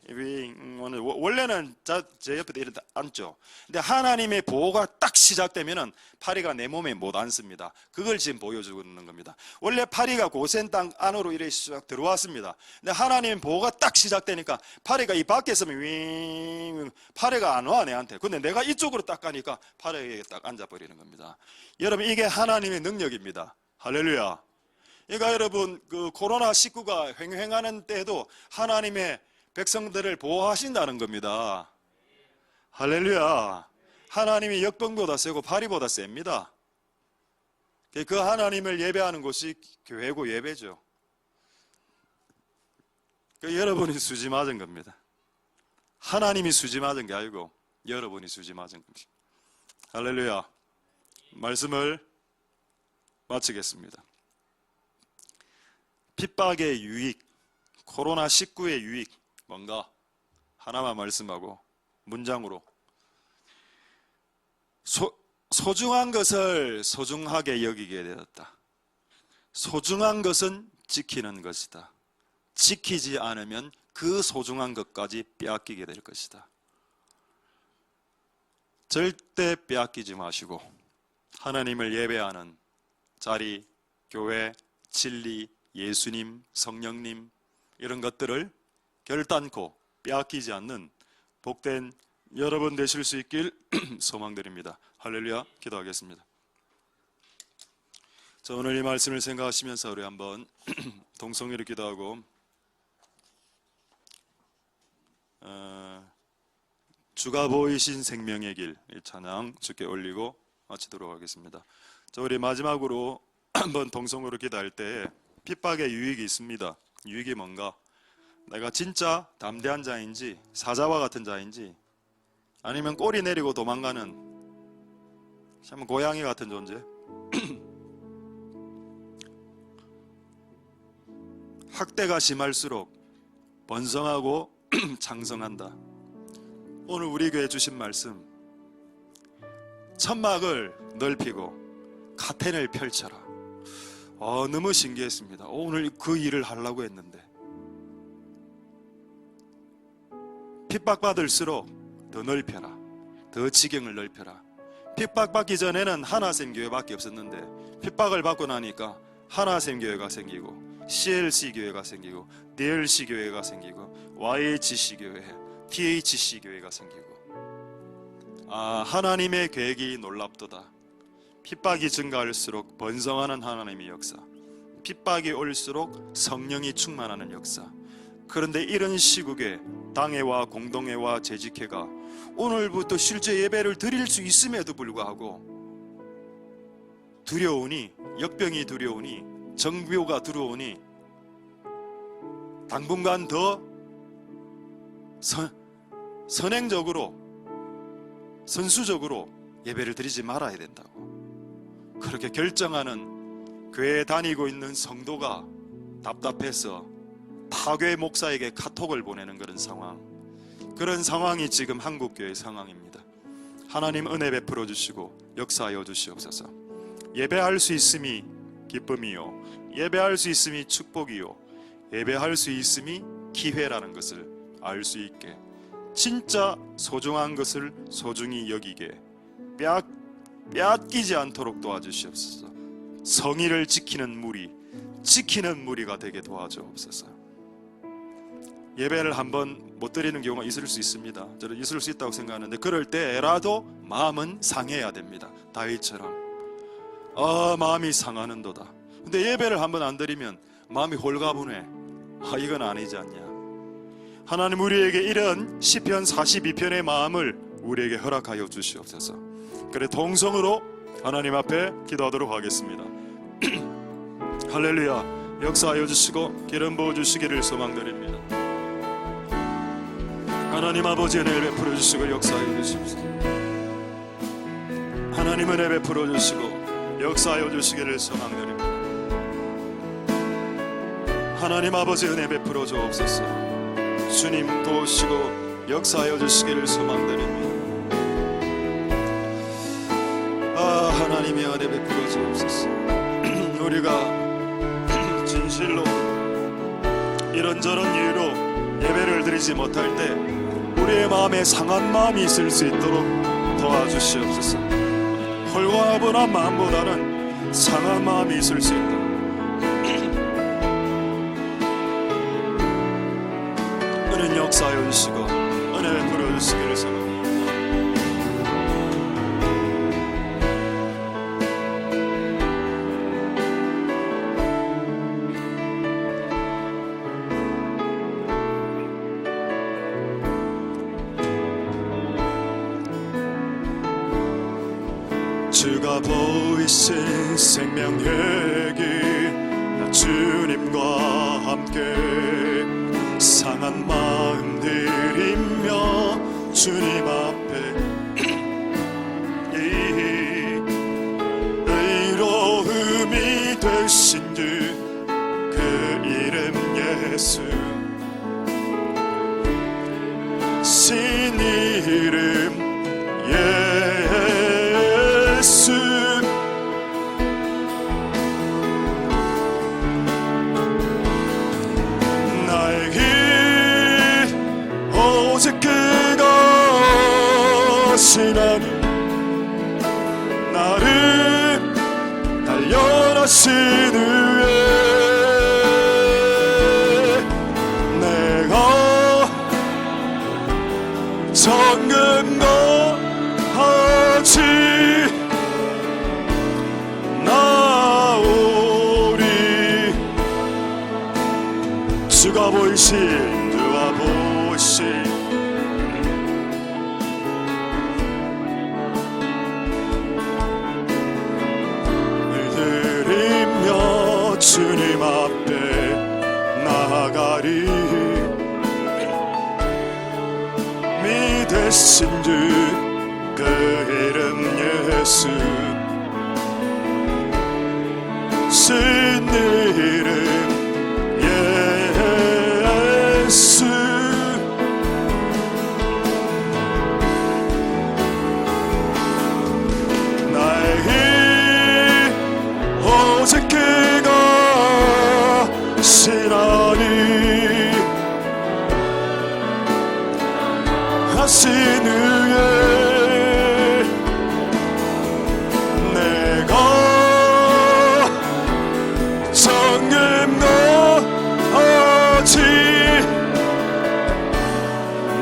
A: 오늘 원래는 제 옆에 이렇게 앉죠. 근데 하나님의 보호가 딱 시작되면은 파리가 내 몸에 못 앉습니다. 그걸 지금 보여주는 겁니다. 원래 파리가 고센 땅 안으로 이렇게 쫙 들어왔습니다. 근데 하나님의 보호가 딱 시작되니까 파리가 이 밖에 있으면 파리가 안 와 내한테. 근데 내가 이쪽으로 딱 가니까 파리가 딱 앉아버리는 겁니다. 여러분, 이게 하나님의 능력입니다. 할렐루야. 그러니까 여러분, 그 코로나19가 횡행하는 때에도 하나님의 백성들을 보호하신다는 겁니다. 할렐루야. 하나님이 역병보다 세고 파리보다 셉니다. 그 하나님을 예배하는 곳이 교회고 예배죠. 여러분이 수지 맞은 겁니다. 하나님이 수지 맞은 게 아니고 여러분이 수지 맞은 겁니다. 할렐루야. 말씀을 마치겠습니다. 핍박의 유익, 코로나19의 유익, 뭔가 하나만 말씀하고 문장으로 소중한 것을 소중하게 여기게 되었다. 소중한 것은 지키는 것이다. 지키지 않으면 그 소중한 것까지 빼앗기게 될 것이다. 절대 빼앗기지 마시고 하나님을 예배하는 자리, 교회, 진리, 예수님, 성령님 이런 것들을 결단코 빼앗기지 않는 복된 여러분 되실 수 있길 소망드립니다. 할렐루야. 기도하겠습니다. 자, 오늘 이 말씀을 생각하시면서 우리 한번 동성애를 기도하고 주가 보이신 생명의 길 이 찬양 주께 올리고 마치도록 하겠습니다. 자, 우리 마지막으로 한번 동성으로 기도할 때 핍박의 유익이 있습니다. 유익이 뭔가? 내가 진짜 담대한 자인지 사자와 같은 자인지 아니면 꼬리 내리고 도망가는 참 고양이 같은 존재. 학대가 심할수록 번성하고 장성한다. 오늘 우리 교회 주신 말씀, 천막을 넓히고 카텐을 펼쳐라. 너무 신기했습니다. 오늘 그 일을 하려고 했는데 핍박받을수록 더 넓혀라. 더 지경을 넓혀라. 핍박받기 전에는 하나샘 교회밖에 없었는데 핍박을 받고 나니까 하나샘 교회가 생기고 CLC 교회가 생기고 DLC 교회가 생기고 YHC 교회, THC 교회가 생기고 하나님의 계획이 놀랍도다. 핍박이 증가할수록 번성하는 하나님의 역사, 핍박이 올수록 성령이 충만하는 역사. 그런데 이런 시국에 당회와 공동회와 재직회가 오늘부터 실제 예배를 드릴 수 있음에도 불구하고 두려우니, 역병이 두려우니, 정교가 들어오니 당분간 더 선행적으로, 선수적으로 예배를 드리지 말아야 된다고 그렇게 결정하는 교회에 다니고 있는 성도가 답답해서 타교회 목사에게 카톡을 보내는 그런 상황. 그런 상황이 지금 한국교회 상황입니다. 하나님 은혜 베풀어 주시고 역사하여 주시옵소서. 예배할 수 있음이 기쁨이요, 예배할 수 있음이 축복이요, 예배할 수 있음이 기회라는 것을 알 수 있게, 진짜 소중한 것을 소중히 여기게, 빼앗기지 않도록 도와주시옵소서. 성의를 지키는 무리가 되게 도와주옵소서. 예배를 한번 못 드리는 경우가 있을 수 있습니다. 저는 있을 수 있다고 생각하는데, 그럴 때라도 마음은 상해야 됩니다. 다윗처럼 마음이 상하는도다. 근데 예배를 한번 안 드리면 마음이 홀가분해. 이건 아니지 않냐. 하나님 우리에게 이런 시편 42편의 마음을 우리에게 허락하여 주시옵소서. 그래 동성으로 하나님 앞에 기도하도록 하겠습니다. 할렐루야. 역사하여 주시고 기름 부어 주시기를 소망드립니다. 하나님 아버지 은혜 베풀어 주시고 역사하여 주시옵소서. 하나님 은혜 베풀어 주시고 역사하여 주시기를 소망드립니다. 하나님 아버지 은혜 베풀어 주옵소서. 주님 도우시고 역사하여 주시기를 소망드립니다. 하나님의 은혜 베풀어 주옵소서. 우리가 진실로 이런저런 이유로 예배를 드리지 못할 때 우리의 마음에 상한 마음이 있을 수 있도록 도와주시옵소서. 홀가분한 마음보다는 상한 마음이 있을 수 있도록 은혜 역사하여 주시고 은혜 베풀어 주시기를 소망합니다. 주가 보이신 생명의 길, 주님과 함께 상한 마음 들이며 주님 앞에 의로움이 되신 그 이름 예수, 신 이름 예수. 나의 길 오직 그것이나니 나를 단련하신 후에 내가 정금 너하지 주가 보이신 주와 보이신 들이며 주님 앞에 나아가리. 믿으신 주 그 이름 예수, 신 이름 예수. 나의 길 오직 그것이라니 하신 후에 내가 정금 너하지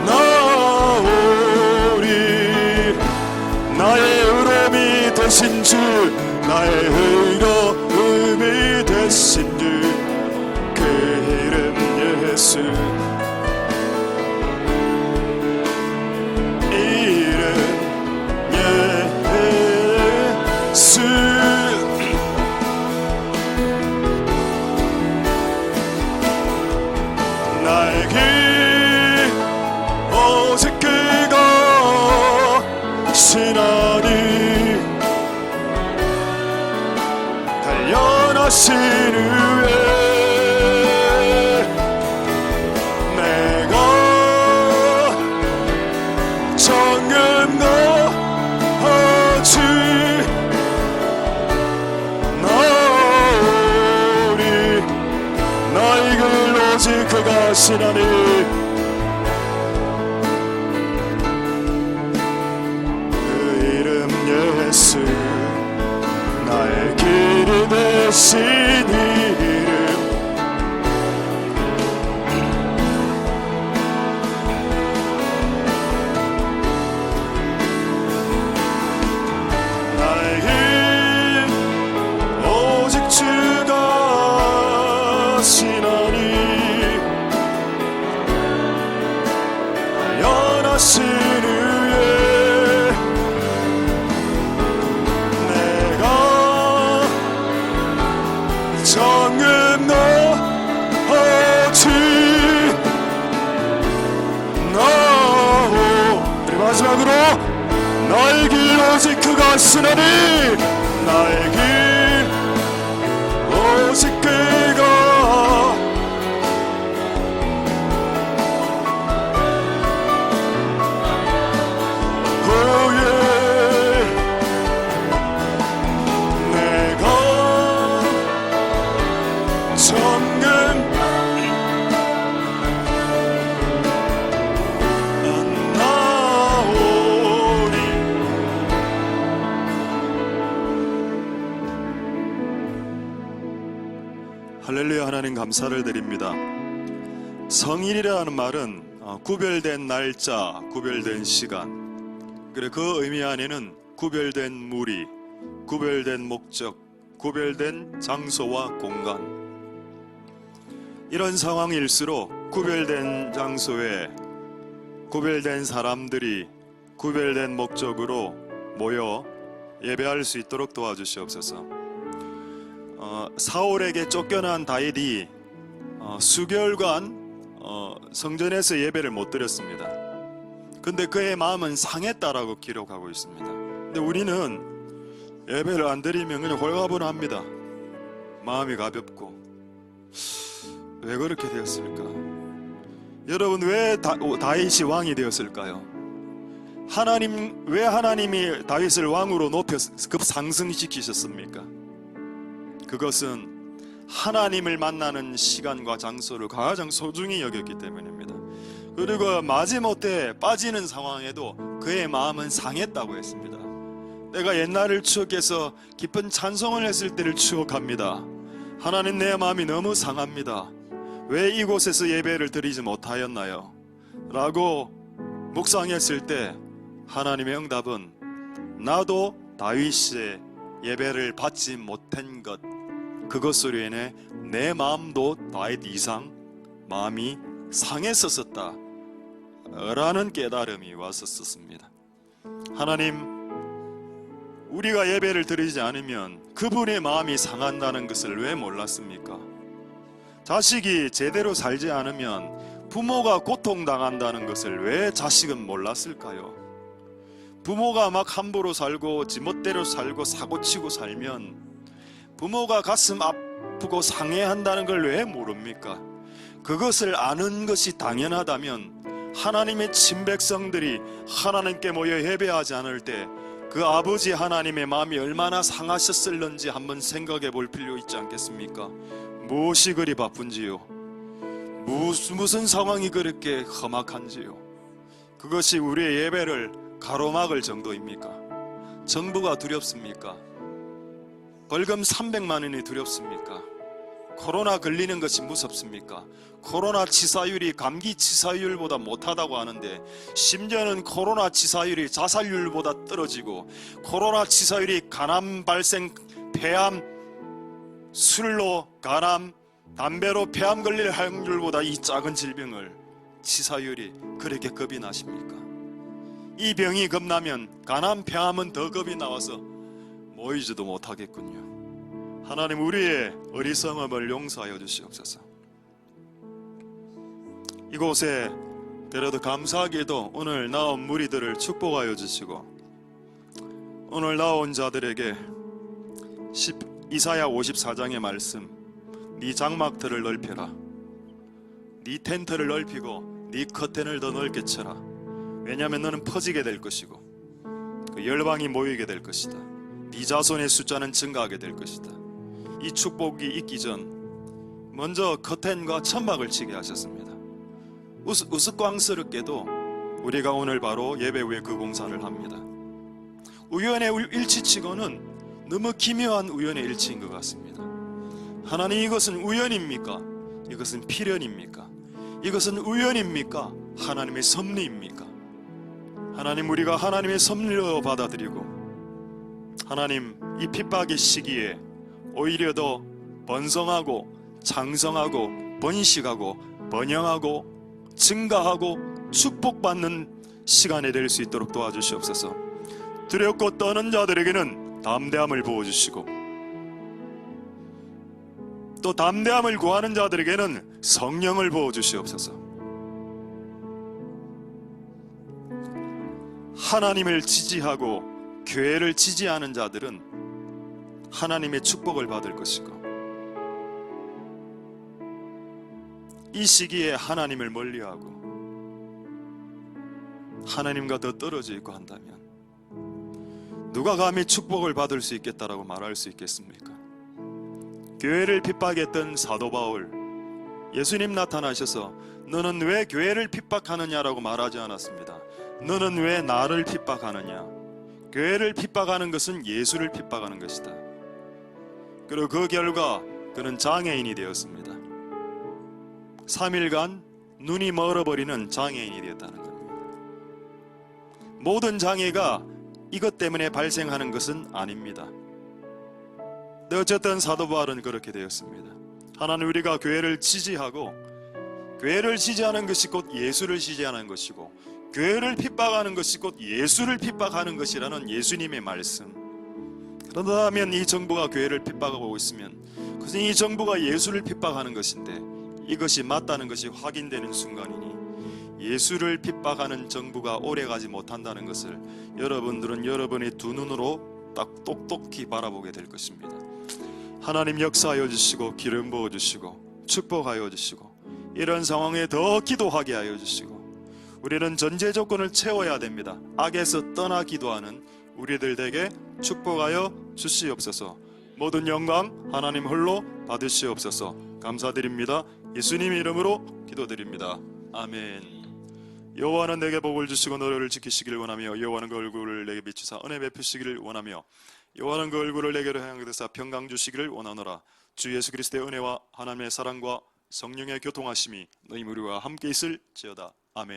A: 나오리. 나의 의로움이 되신 주, 나의 의로움이 되신 주 그 이름 예수, 이름 예수. 나의 길 오직 그것이나니 단련하신 후에 내가 거하신 하나님, 그 이름 예수, 나의 길이 되신 이름, 나의 길 오직 주가 신하니 연하신 후에 내가 정금 너어지 나오. 그리고 마지막으로 나의 길 오직 그가 신하니, 나의 길 오직 그가, 오예, 내가 정금 안 나오리. 할렐루야. 하나님 감사를 드립니다. 성일이라는 말은 구별된 날짜, 구별된 시간, 그리고 그 의미 안에는 구별된 무리, 구별된 목적, 구별된 장소와 공간, 이런 상황일수록 구별된 장소에 구별된 사람들이 구별된 목적으로 모여 예배할 수 있도록 도와주시옵소서. 사울에게 쫓겨난 다윗이 수개월간 성전에서 예배를 못 드렸습니다. 근데 그의 마음은 상했다라고 기록하고 있습니다. 근데 우리는 예배를 안 드리면 그냥 홀가분합니다. 마음이 가볍고. 왜 그렇게 되었을까? 여러분, 왜 다윗이 왕이 되었을까요? 왜 하나님이 다윗을 왕으로 높여서 급상승시키셨습니까? 그것은 하나님을 만나는 시간과 장소를 가장 소중히 여겼기 때문입니다. 그리고 마지못해 빠지는 상황에도 그의 마음은 상했다고 했습니다. 내가 옛날을 추억해서 깊은 찬송을 했을 때를 추억합니다. 하나님, 내 마음이 너무 상합니다. 왜 이곳에서 예배를 드리지 못하였나요? 라고 묵상했을 때 하나님의 응답은, 나도 다윗의 예배를 받지 못한 것, 그것으로 인해 내 마음도 다윗 이상 마음이 상했었다 라는 깨달음이 왔었습니다. 하나님, 우리가 예배를 드리지 않으면 그분의 마음이 상한다는 것을 왜 몰랐습니까? 자식이 제대로 살지 않으면 부모가 고통당한다는 것을 왜 자식은 몰랐을까요? 부모가 막 함부로 살고 지멋대로 살고 사고치고 살면 부모가 가슴 아프고 상해한다는 걸 왜 모릅니까? 그것을 아는 것이 당연하다면 하나님의 친백성들이 하나님께 모여 예배하지 않을 때 그 아버지 하나님의 마음이 얼마나 상하셨을런지 한번 생각해 볼 필요 있지 않겠습니까? 무엇이 그리 바쁜지요? 무슨 상황이 그렇게 험악한지요? 그것이 우리의 예배를 가로막을 정도입니까? 정부가 두렵습니까? 벌금 300만 원이 두렵습니까? 코로나 걸리는 것이 무섭습니까? 코로나 치사율이 감기 치사율보다 못하다고 하는데, 심지어는 코로나 치사율이 자살률보다 떨어지고, 코로나 치사율이 간암 발생, 폐암, 술로 간암, 담배로 폐암 걸릴 확률보다 이 작은 질병을 치사율이 그렇게 겁이 나십니까? 이 병이 겁나면 간암, 폐암은 더 겁이 나와서 모이지도 못하겠군요. 하나님, 우리의 어리석음을 용서하여 주시옵소서. 이곳에 그래도 감사하게도 오늘 나온 무리들을 축복하여 주시고, 오늘 나온 자들에게 이사야 54장의 말씀, 네 장막들을 넓혀라, 네 텐트를 넓히고 네 커튼을 더 넓게 쳐라. 왜냐하면 너는 퍼지게 될 것이고 그 열방이 모이게 될 것이다. 네 자손의 숫자는 증가하게 될 것이다. 이 축복이 있기 전 먼저 커튼과 천막을 치게 하셨습니다. 우스꽝스럽게도 우리가 오늘 바로 예배 후에 그 공사를 합니다. 우연의 일치치고는 너무 기묘한 우연의 일치인 것 같습니다. 하나님, 이것은 우연입니까? 이것은 필연입니까? 이것은 우연입니까? 하나님의 섭리입니까? 하나님, 우리가 하나님의 섭리로 받아들이고 하나님, 이 핍박의 시기에 오히려 더 번성하고 장성하고 번식하고 번영하고 증가하고 축복받는 시간이 될 수 있도록 도와주시옵소서. 두렵고 떠는 자들에게는 담대함을 부어주시고 또 담대함을 구하는 자들에게는 성령을 부어주시옵소서. 하나님을 지지하고 교회를 지지하는 자들은 하나님의 축복을 받을 것이고, 이 시기에 하나님을 멀리하고 하나님과 더 떨어져 있고 한다면 누가 감히 축복을 받을 수 있겠다라고 말할 수 있겠습니까? 교회를 핍박했던 사도 바울, 예수님 나타나셔서 너는 왜 교회를 핍박하느냐라고 말하지 않았습니다. 너는 왜 나를 핍박하느냐? 교회를 핍박하는 것은 예수를 핍박하는 것이다. 그리고 그 결과 그는 장애인이 되었습니다. 3일간 눈이 멀어버리는 장애인이 되었다는 겁니다. 모든 장애가 이것 때문에 발생하는 것은 아닙니다. 어쨌든 사도 바울은 그렇게 되었습니다. 하나님, 우리가 교회를 지지하고 교회를 지지하는 것이 곧 예수를 지지하는 것이고 교회를 핍박하는 것이 곧 예수를 핍박하는 것이라는 예수님의 말씀. 그렇다면 이 정부가 교회를 핍박하고 있으면 그것은 이 정부가 예수를 핍박하는 것인데, 이것이 맞다는 것이 확인되는 순간이니 예수를 핍박하는 정부가 오래가지 못한다는 것을 여러분들은 여러분의 두 눈으로 딱 똑똑히 바라보게 될 것입니다. 하나님, 역사하여 주시고 기름 부어 주시고 축복하여 주시고 이런 상황에 더 기도하게 하여 주시고, 우리는 전제 조건을 채워야 됩니다. 악에서 떠나 기도하는 우리들 에게 축복하여 주시옵소서. 모든 영광 하나님 홀로 받으시옵소서. 감사드립니다. 예수님의 이름으로 기도드립니다. 아멘. 여호와는 내게 복을 주시고 너를 지키시기를 원하며 여호와는 그 얼굴을 내게 비추사 은혜 베푸시기를 원하며 여호와는 그 얼굴을 내게로 향하사 평강 주시기를 원하노라. 주 예수 그리스도의 은혜와 하나님의 사랑과 성령의 교통하심이 너희 무리와 함께 있을지어다. 아멘.